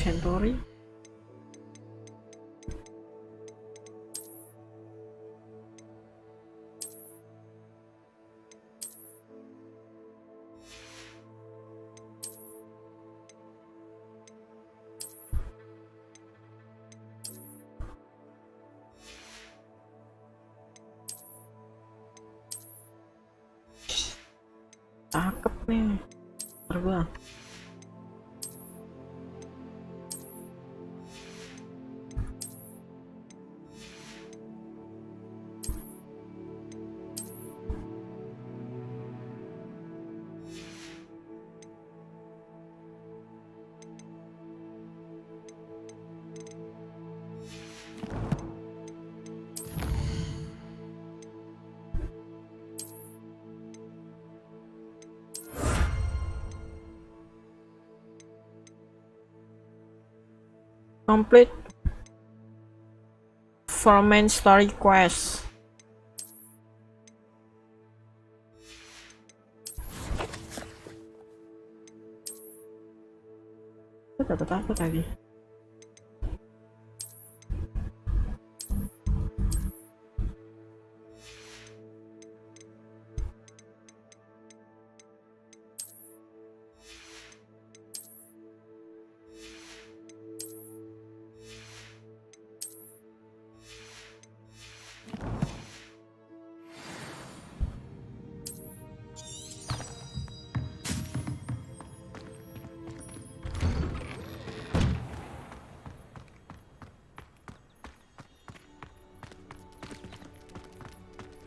inventory. Cakep nih, terbang. Complete 4 main story quests. Aku dapat apa tadi?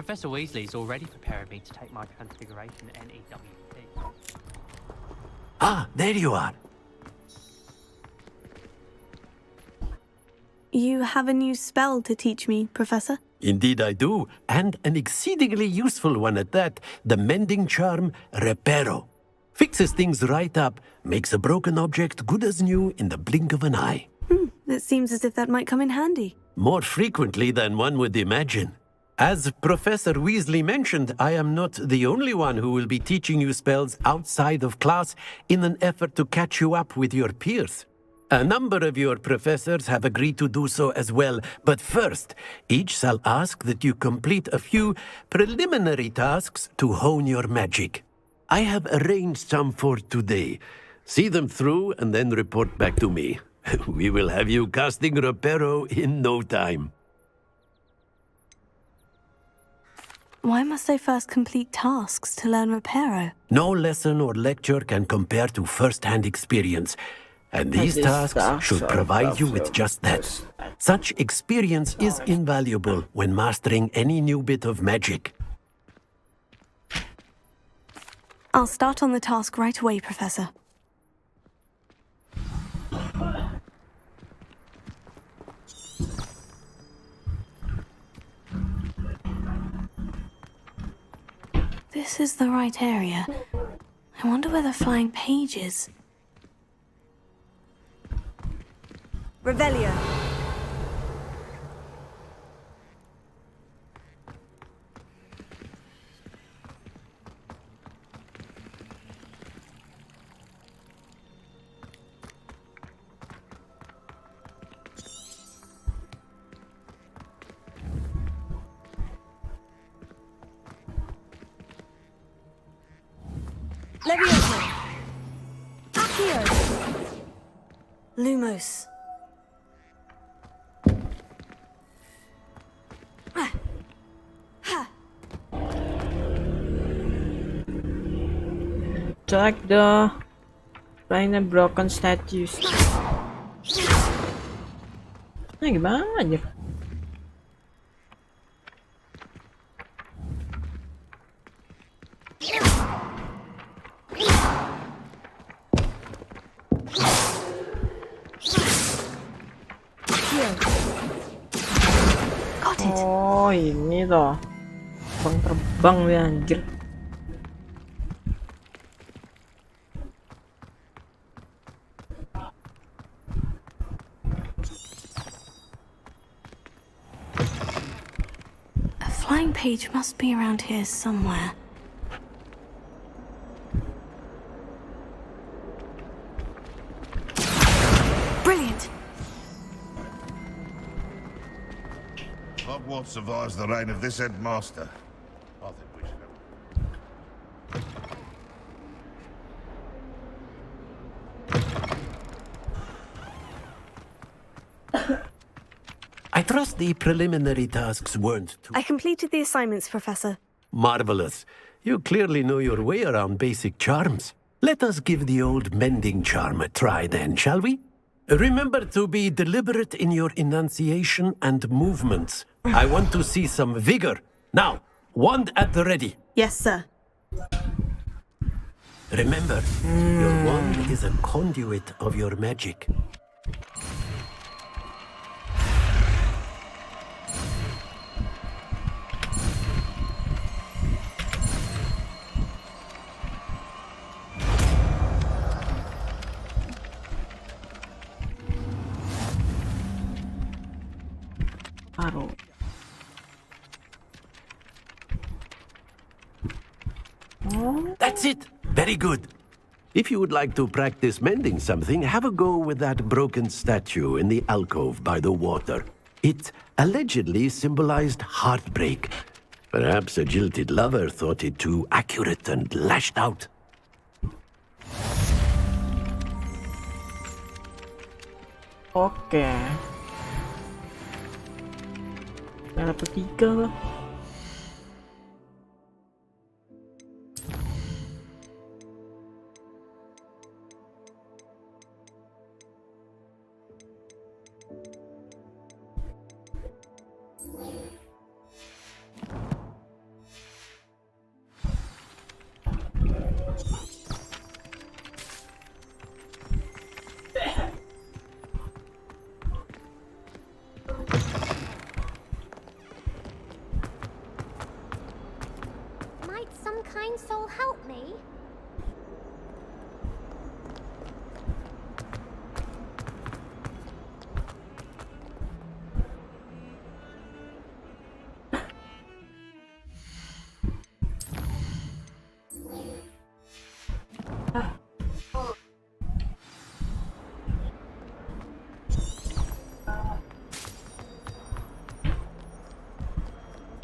Professor Weasley's already preparing me to take my Transfiguration NEWT. Ah, there you are. You have a new spell to teach me, Professor? Indeed I do, and an exceedingly useful one at that. The mending charm, Reparo. Fixes things right up, makes a broken object good as new in the blink of an eye. It seems as if that might come in handy. More frequently than one would imagine. As Professor Weasley mentioned, I am not the only one who will be teaching you spells outside of class in an effort to catch you up with your peers. A number of your professors have agreed to do so as well, but first, each shall ask that you complete a few preliminary tasks to hone your magic. I have arranged some for today. See them through and then report back to me. We will have you casting Reparo in no time. Why must I first complete tasks to learn Reparo? No lesson or lecture can compare to first-hand experience, and these tasks should provide you with just that. Such experience is invaluable when mastering any new bit of magic. I'll start on the task right away, Professor. This is the right area. I wonder where the flying page is. Revelio. Leviosa. Accio. Lumos. Select the find the broken statues. Nah, gimana aja? Oh, ini toh. Bang terbang dia anjir. A flying page must be around here somewhere. Hogwarts survives the reign of this headmaster. I think we should have... I trust the preliminary tasks weren't too I completed the assignments, Professor. marvelous. You clearly know your way around basic charms. Let us give the old mending charm a try then, shall we? Remember to be deliberate in your enunciation and movements. I want to see some vigor. Now, wand at the ready. Yes, sir. Remember, your wand is a conduit of your magic. That's it. Very good. If you would like to practice mending something, have a go with that broken statue in the alcove by the water. It allegedly symbolized heartbreak. Perhaps a jilted lover thought it too accurate and lashed out. Oke. Yang dapat 3 loh. Might some kind soul help me?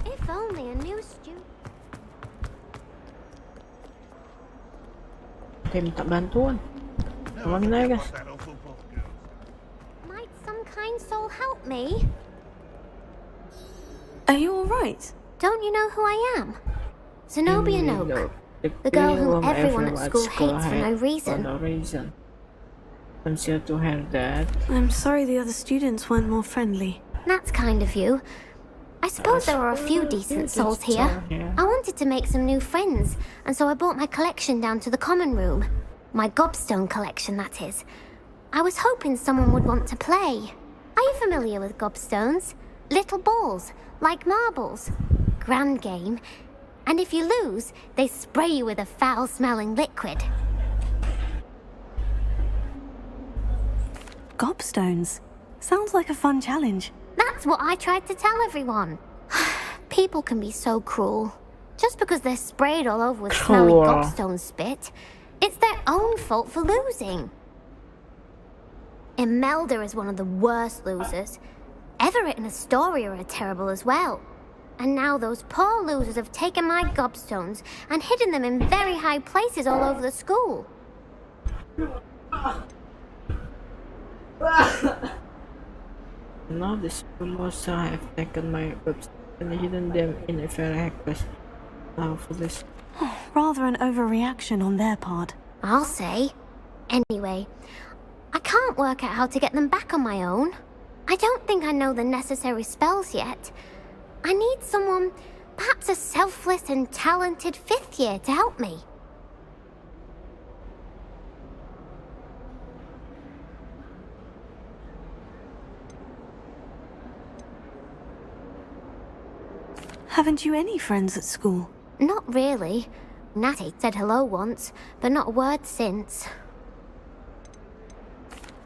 If only a new student. Oke, minta bantuan. Kemana ya, guys? Might some kind soul help me? Are you alright? Don't you know who I am? Zenobia Noak. The girl whom everyone at school hates for no reason. For no reason. I'm sorry to hear that. I'm sorry the other students weren't more friendly. That's kind of you. I suppose there are a few decent souls here. I wanted to make some new friends, and so I brought my collection down to the common room. My gobstone collection, that is. I was hoping someone would want to play. Are you familiar with gobstones? Little balls, like marbles. Grand game. And if you lose, they spray you with a foul-smelling liquid. Gobstones? Sounds like a fun challenge. That's what I tried to tell everyone. People can be so cruel. Just because they're sprayed all over with smelly gobstone spit, it's their own fault for losing. Imelda is one of the worst losers. Everett and Astoria are terrible as well. And now those poor losers have taken my gobstones and hidden them in very high places all over the school. Now the Spinoza have taken my gobstones and hidden them in a very high place. Now for this. Rather an overreaction on their part. I'll say. Anyway, I can't work out how to get them back on my own. I don't think I know the necessary spells yet. I need someone, perhaps a selfless and talented 5th year to help me. Haven't you any friends at school? Not really. Natty said hello once, but not a word since.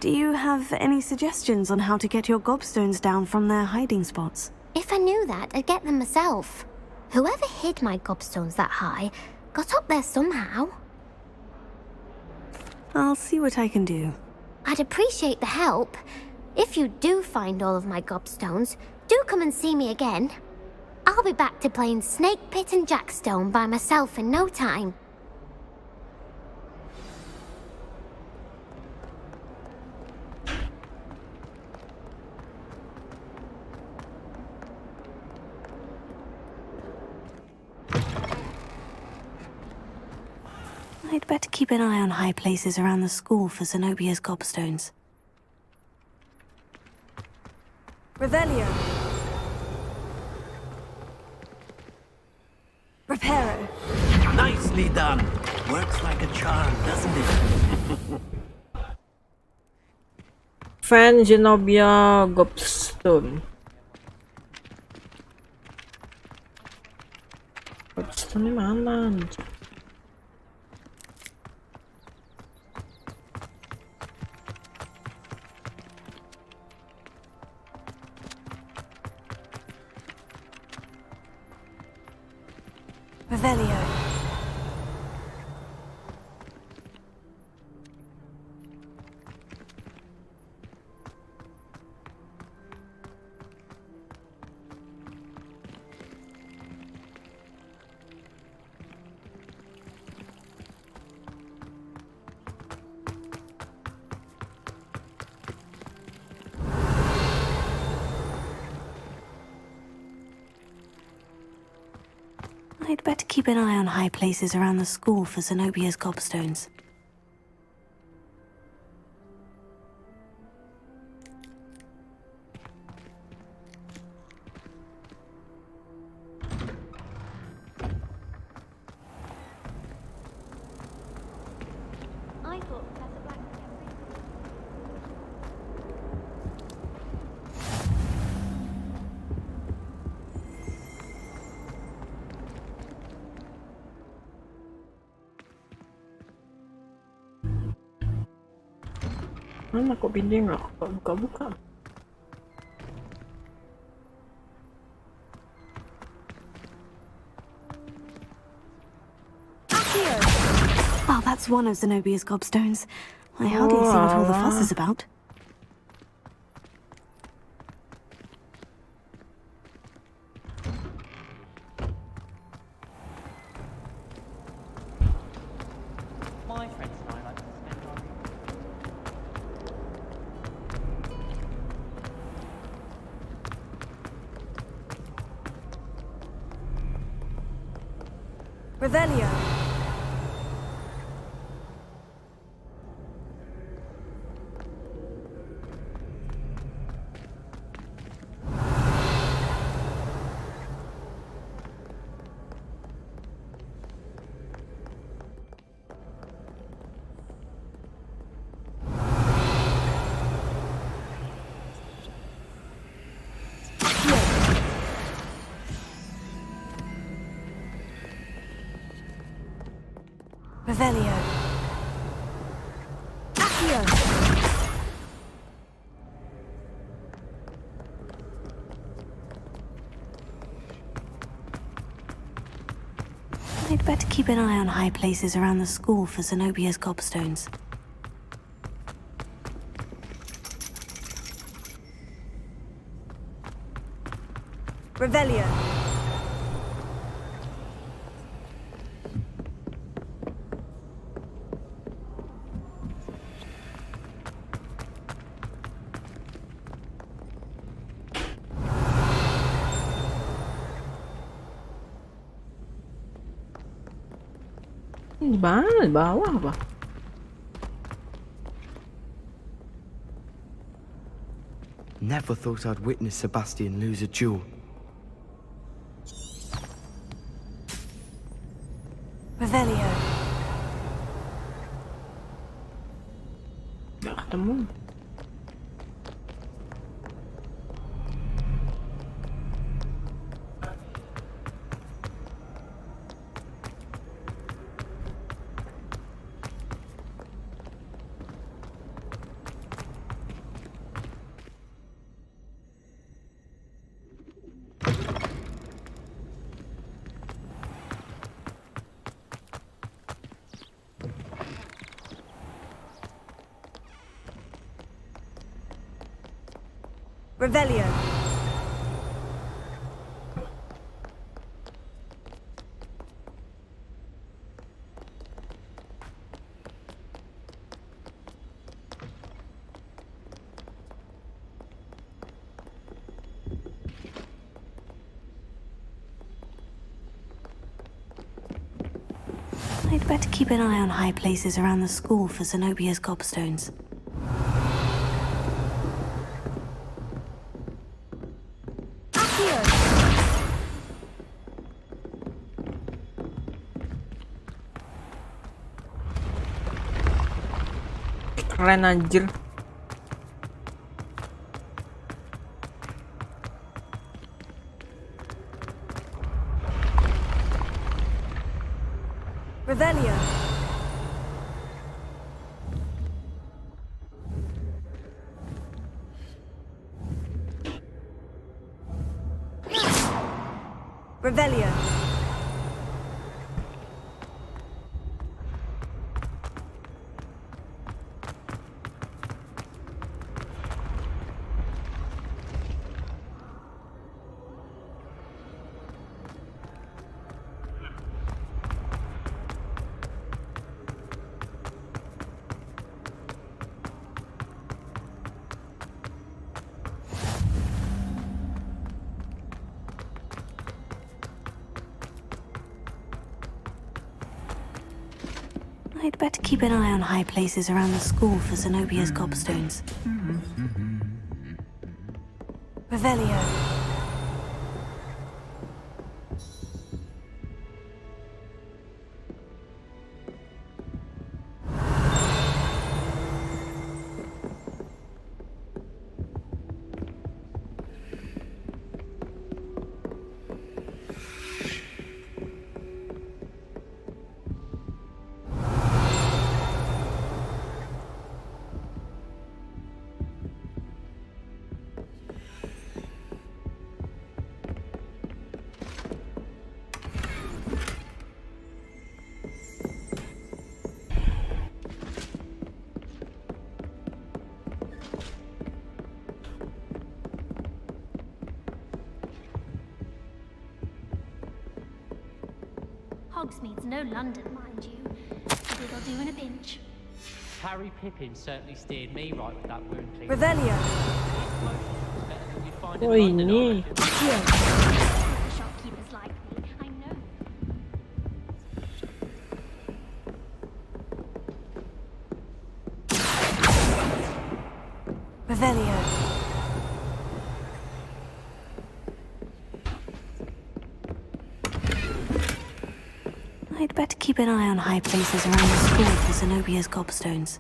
Do you have any suggestions on how to get your gobstones down from their hiding spots? If I knew that, I'd get them myself. Whoever hid my gobstones that high got up there somehow. I'll see what I can do. I'd appreciate the help. If you do find all of my gobstones, Do come and see me again. I'll be back to playing Snake Pit and Jackstone by myself in no time. I'd better keep an eye on high places around the school for Zenobia's gobstones. Revelio. Reparo. Nicely done. Works like a charm, doesn't it? Fan Zenobia Gobstone. Gobstone mana? Revelio. I'd better keep an eye on high places around the school for Zenobia's gobstones. I thought Professor Black Mana kok pindah nggak buka-buka? Oh, that's one of Zenobia's gobstones. I hardly see what all the fuss is about. My friends and I like to spend our Revelio. Revelio. Accio. I'd better keep an eye on high places around the school for Zenobia's gobstones. Revelio. Di mana? Di bawah apa? Never thought I'd witness Sebastian lose a duel. Revelio. Nggak ketemu. Revelio. I'd better keep an eye on high places around the school for Zenobia's gobstones. Keren anjir. Revelio. Revelio. I'd better keep an eye on high places around the school for Zenobia's gobstones. Revelio. Hogsmeade's no London, mind you. Maybe they'll do in a pinch. Harry Pippin certainly steered me right with that wound cleaner. Revelio. Oh ini. The shopkeepers like me, I know. Revelio. I'd better keep an eye on high places around the school for Zenobia's gobstones.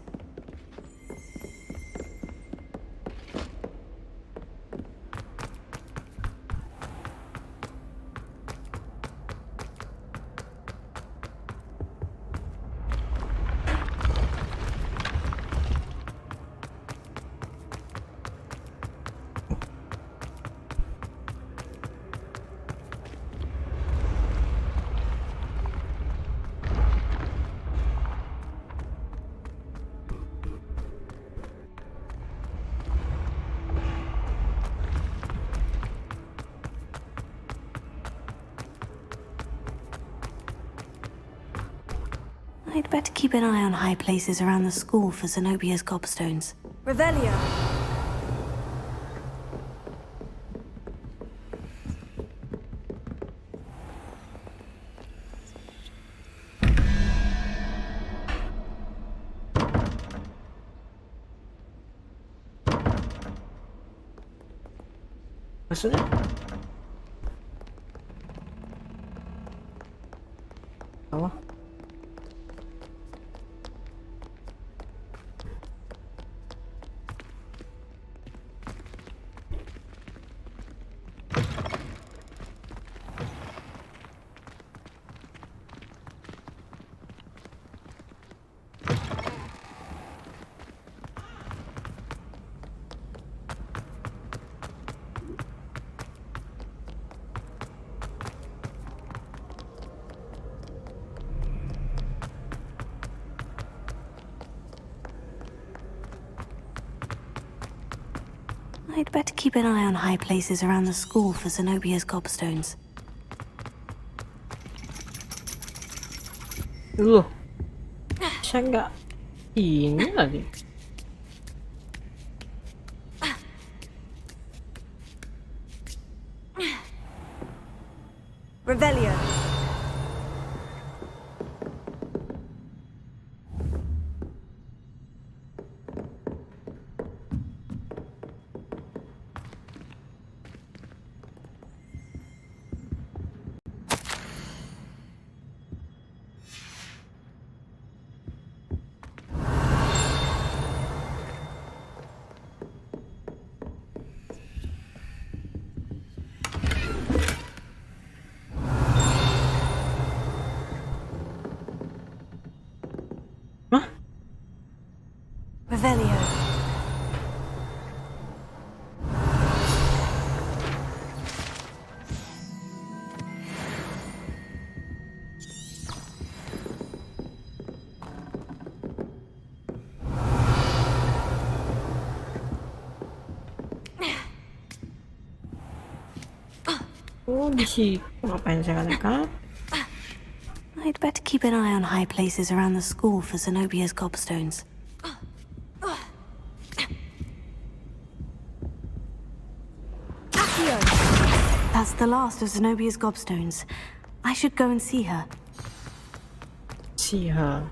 I'd better keep an eye on high places around the school for Zenobia's gobstones. Revelio. Maksudnya? Apa? I'd better keep an eye on high places around the school for Zenobia's gobstones. Loh, saya nggak ini lagi. Revelio. Oh, di situ. Ngapain saya nekat? I'd better keep an eye on high places around the school for Zenobia's gobstones. That's the last of Zenobia's gobstones. I should go and see her. See her.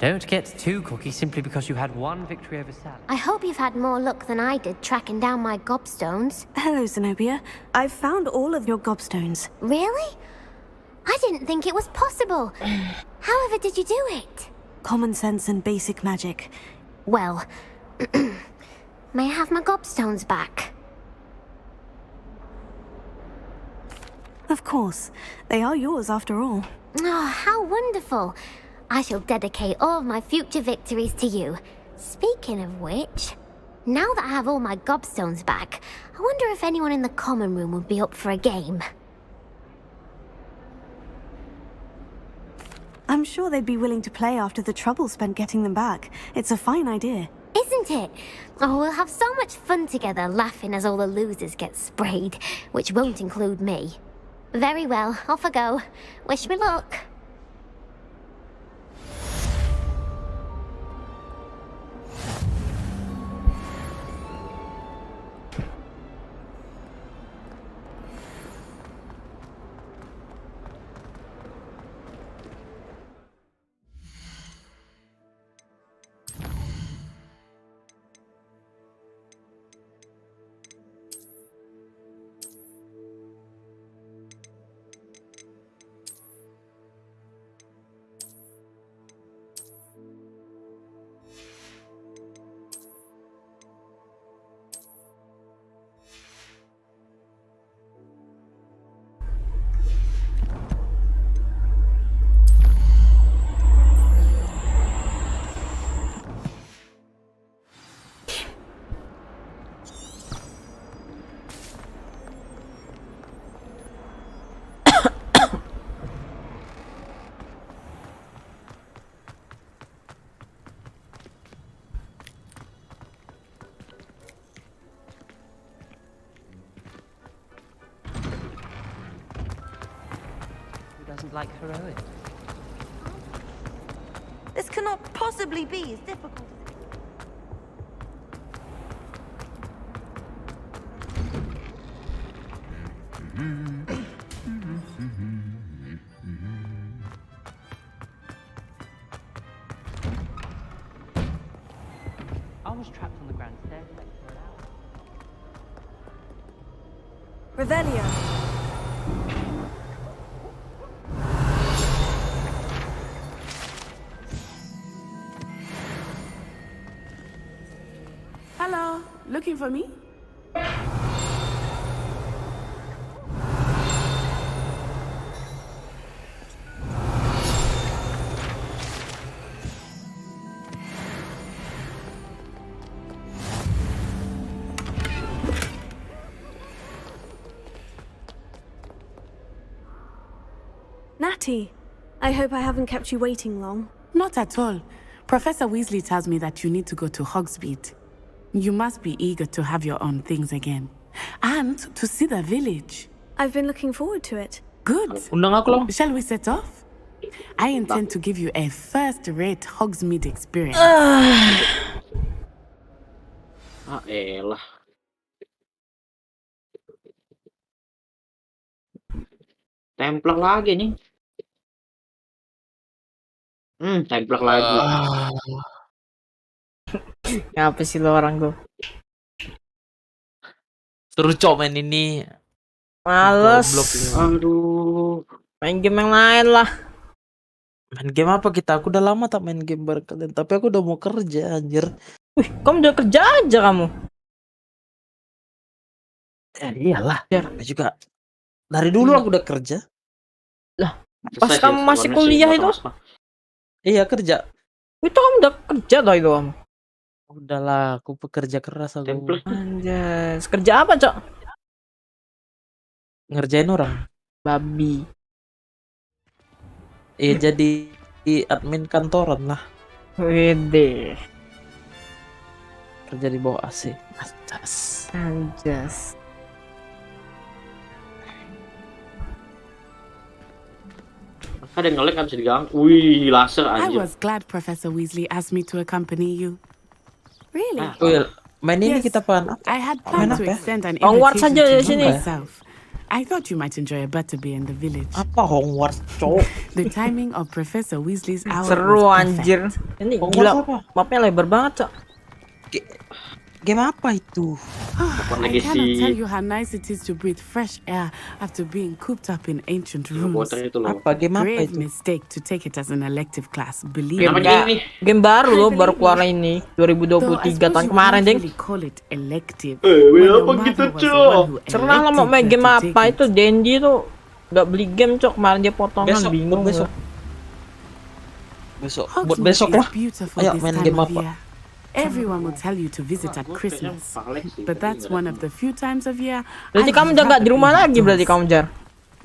Don't get too cocky simply because you had one victory over Sally. I hope you've had more luck than I did tracking down my gobstones. Hello, Zenobia. I've found all of your gobstones. Really? I didn't think it was possible. However did you do it? Common sense and basic magic. Well, may I have my gobstones back? Of course. They are yours after all. Oh, how wonderful. I shall dedicate all of my future victories to you. Speaking of which, now that I have all my gobstones back, I wonder if anyone in the common room would be up for a game. I'm sure they'd be willing to play after the trouble spent getting them back. It's a fine idea. Isn't it? Oh, we'll have so much fun together laughing as all the losers get sprayed, which won't include me. Very well, off I go. Wish me luck. Doesn't like heroics. This cannot possibly be as difficult as I was trapped on the grand staircase for an hour. Revelio. Hello, looking for me? Natty, I hope I haven't kept you waiting long. Not at all. Professor Weasley tells me that you need to go to Hogsmeade. You must be eager to have your own things again. And to see the village. I've been looking forward to it. Good. Undang aku loh. Shall we set off? I intend to give you a first-rate Hogsmeade experience. Ah, elah. Templak lagi nih. Templak lagi. Ngapa sih lo orang tuh? Seru cok main ini. Males. Aduh. Main game yang lain lah. Main game apa kita? Aku udah lama tak main game bareng kalian, tapi aku udah mau kerja anjir. Wih, kamu udah kerja aja kamu. Iyalah, aku juga dari dulu aku udah kerja. Lah, pas kamu masih kuliah itu? Iya kerja. Itu kamu udah kerja tau itu kamu? Udahlah, aku pekerja keras aku. Anjay, kerja apa, Cok? Ngerjain orang. Babi. Jadi admin kantoran lah. Wede. Kerja di bawah AC. Anjas. Ada yang nge-lag, nggak bisa digang. Wih, laser I anjir. was glad Professor Weasley asked me to accompany you. Really? Main ini kita pan. I had planned to extend an Hogwarts invitation aja di to sini. you myself. I thought you might enjoy a butterbeer in the village. Apa Hogwarts, cowok? The timing of Professor Weasley's hour Seru was anjir. perfect. Ini gila, mapnya lebar banget, Cok. Game apa itu? I cannot tell you how nice it is to breathe fresh air after being cooped up in ancient rooms. Apa game apa Grave itu? mistake to take it as an elective class. Believe Game, game baru loh, baru keluar ini 2023 tahun kemarin, ding. Call it elective. Apa gitu, Cok? Serah lah mau main game apa itu. Dendi tuh nggak beli game, Cok. Kemarin dia potongan, Besok, bingung. besok. Buat besok lah. Ayo main game apa? Everyone will tell you to visit at Christmas, but that's one of the few times of year. Berarti kamu udah nggak di rumah lagi berarti kamu, Jar?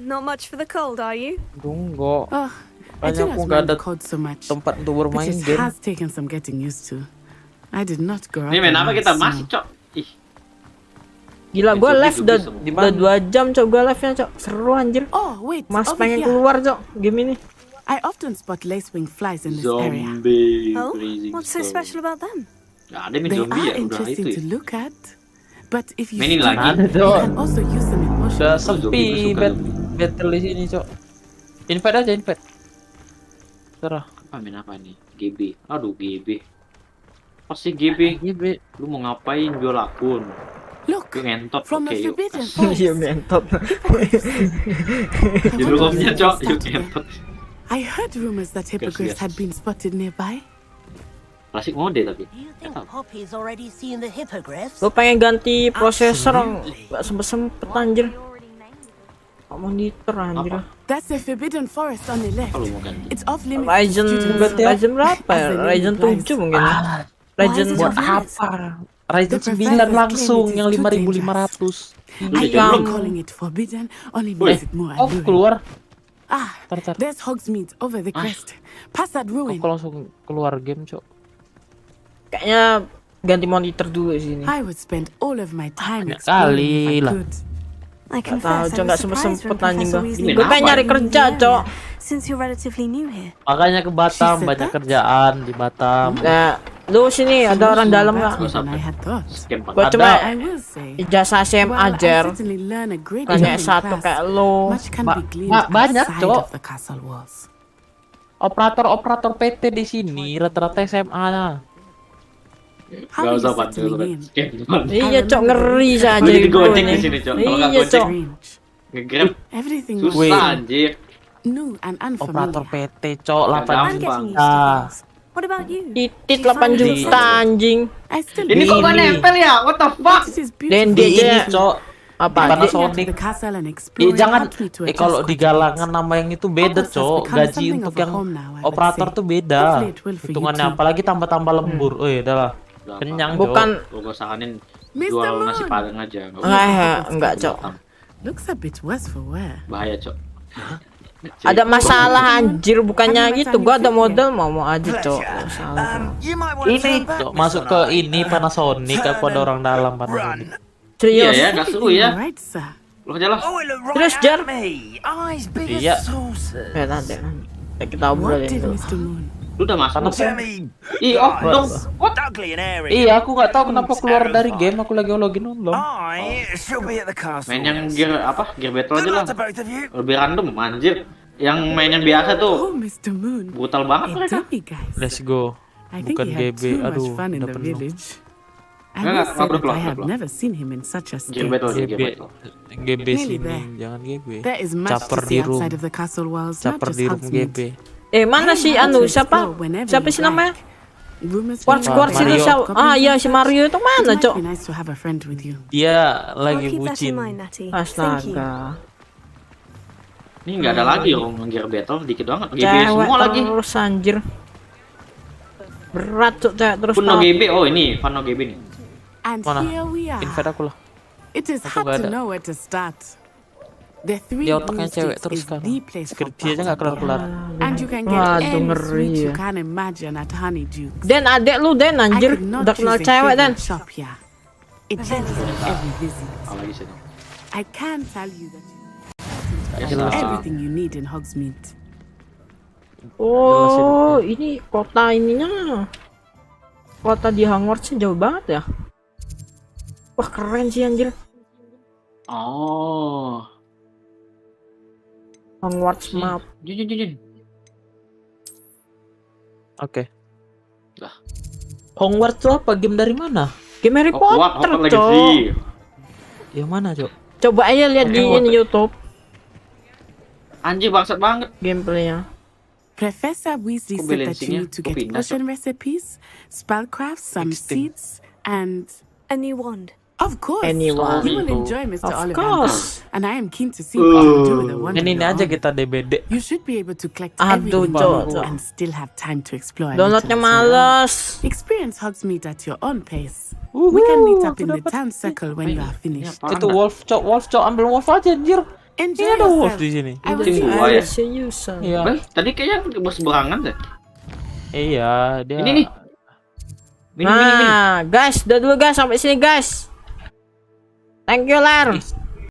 Not much for the cold, are you? Tunggu. I do Aku not nggak mind ada the cold so much, tempat untuk but bermain it game. has taken some getting used to. I did not grow up. Ini main apa around kita? snow. Masih, Cok. Ih. Gila, gue Itu live bisa udah 2 jam, Cok. Gue live-nya, Cok. Seru anjir. Oh wait, Mas over pengen here. keluar, Cok, game ini. I often spot lacewing flies in this area. Zombie. Oh, freezing what's so storm. special about them? Nggak ada main They zombie are ya, udah interesting itu to ya. look at, but if you Mainin study, lagi. you can also use them in motion. Udah sepi battle di sini, Cok. Invite aja, invite. Terah. Apa main apa nih? GB. Aduh, GB. Pasti GB. Lu mau ngapain jual akun? Look, Lu ngentot, from oke a yuk. forbidden forest. Iya, mentot. Judul komnya, Cok. Yuk ngentot. I heard rumors that hippogriffs had been spotted nearby. Klasik mode tapi. Poppy's already seen the hippogriffs. Gue pengen ganti prosesor, nggak sempet anjir. Monitor anjir. That's the forbidden forest on the left. It's off limits. Ryzen berapa ya? Ryzen 7 mungkin. Ryzen Buat apa? Ryzen 9 langsung yang 5500. I am calling it forbidden only makes it more Oh, alluring. keluar. There's Hogsmeade over the crest. Past that ruin. Aku langsung keluar game, Cok. Kayaknya ganti monitor dulu sini. I would spend all of my time Banyak exploring kali if I lah. could. I Tahu, confess, Cok, I nggak was surprised sempet when anjing Professor gua. Weasley Gue pengen nyari mentioned kerja, the area, Cok. Since you're relatively new here. Makanya ke Batam, banyak kerjaan di Batam. Nah, lu sini ada orang dalam nggak? Gue cuma I will say, ijazah SMA while I Jar. certainly learn a great Tanya deal in S1 class, kayak lo. much can be gleaned banyak, outside Cok. of the castle walls. Operator PT di sini rata-rata SMA-nya. Gak usah bantu. Iya, Cok, ngeri saja Lu jadi itu gojek ini. di sini, Cok. Kalau nggak Iya, gojek, Cok. nge-grab Everything was susah anjir. new and unfamiliar. Operator PT, Cok, 8 I'm getting used to juta. What about you? Titit 8 juta anjing. Ini kok gak nempel ya? What the fuck? Dendi Ini, aja. Cok. Apa? Panasonic. Jangan kalau di galangan nama yang itu beda, Cok. Gaji untuk yang operator tuh beda. Hitungannya apalagi tambah-tambah lembur. Oh, ya udahlah. Kenyang, Cok. Bukan. Gue sahanin jual nasi padang aja. Enggak, Cok. Looks a bit worse for wear. Bahaya, Cok. Ada masalah anjir, bukannya gitu. Gua ada modal mau aja, Cok. Masalah. Ini, Cok, masuk ke ini Panasonic. Aku ada orang dalam Panasonic. Iya Serius? ya, gak seru ya. Right, sir. Lu aja lah. Terus, Jar? Iya. Nanti. Kita obrolin What did dulu. Mr. Moon? Lu udah masuk. Ih, off dong. Iya, aku nggak tahu kenapa keluar dari game. Aku lagi login ulang. Main yang gear apa? Gear battle aja lah. Lebih random anjir. Yang main yang biasa Oh, tuh Mr. Moon. brutal banget A mereka. dummy, guys. Let's go. I think Bukan he had GB. too much Aduh, fun in udah the penuh. village. I Nggak, must say nggak, that I have belum. never seen him in such a Gear state. battle, gear GB. battle. GB Nearly sini, there. jangan GB. There is much Caper to di see room. outside of the castle walls, not Caper just di room Hogsmeade. GB. Mana sih siapa? Siapa sih namanya? Quartz itu siapa? Iya si Mario itu mana, Cok? Dia lagi bucin. Astaga. Ini nggak ada lagi orang gear battle, dikit banget. GB Cewek semua lagi. Terus anjir. Berat Cok, cewek terus. Funo GB, ini Funo GB nih. Mana? Invite aku lah. It is hard to know where to start. The three otaknya cewek terus kan. Skripsi aja nggak kelar-kelar. And you can get any sweet you can imagine at Honeydukes. Dan adek lu Den anjir, udah kenal cewek Dan. It changes every visit. I can't tell you that everything you need in Hogsmeade. Oh, ini kota ininya. Kota di Hogwarts jauh banget ya. Wah, keren sih anjir. Oh. Hogwarts map. Jin. Oke. Hogwarts tuh apa? Game dari mana? Game Harry Potter, Cok. Yang mana, Cok? Coba aja lihat di YouTube. Anjir bangsat banget gameplaynya. Professor Weasley said that you need to get potion recipes, spellcraft, some seeds, and a new wand. Of course, anyone. You will enjoy Mr. Of Ollivander, course. and I am keen to see what you do with the wand. Ini aja kita DBD. You should be able to collect everything and still have time to explore. Downloadnya males. Experience Hogsmeade at your own pace. We can meet up in the town circle when you are finished. Itu wolf cok, ambil wolf aja anjir. Ini ada wolf di sini. Iya. Tadi kayaknya berseberangan deh. Iya, dia. Ini nih. Guys, udah dulu guys sampai sini guys. Thank you Lar.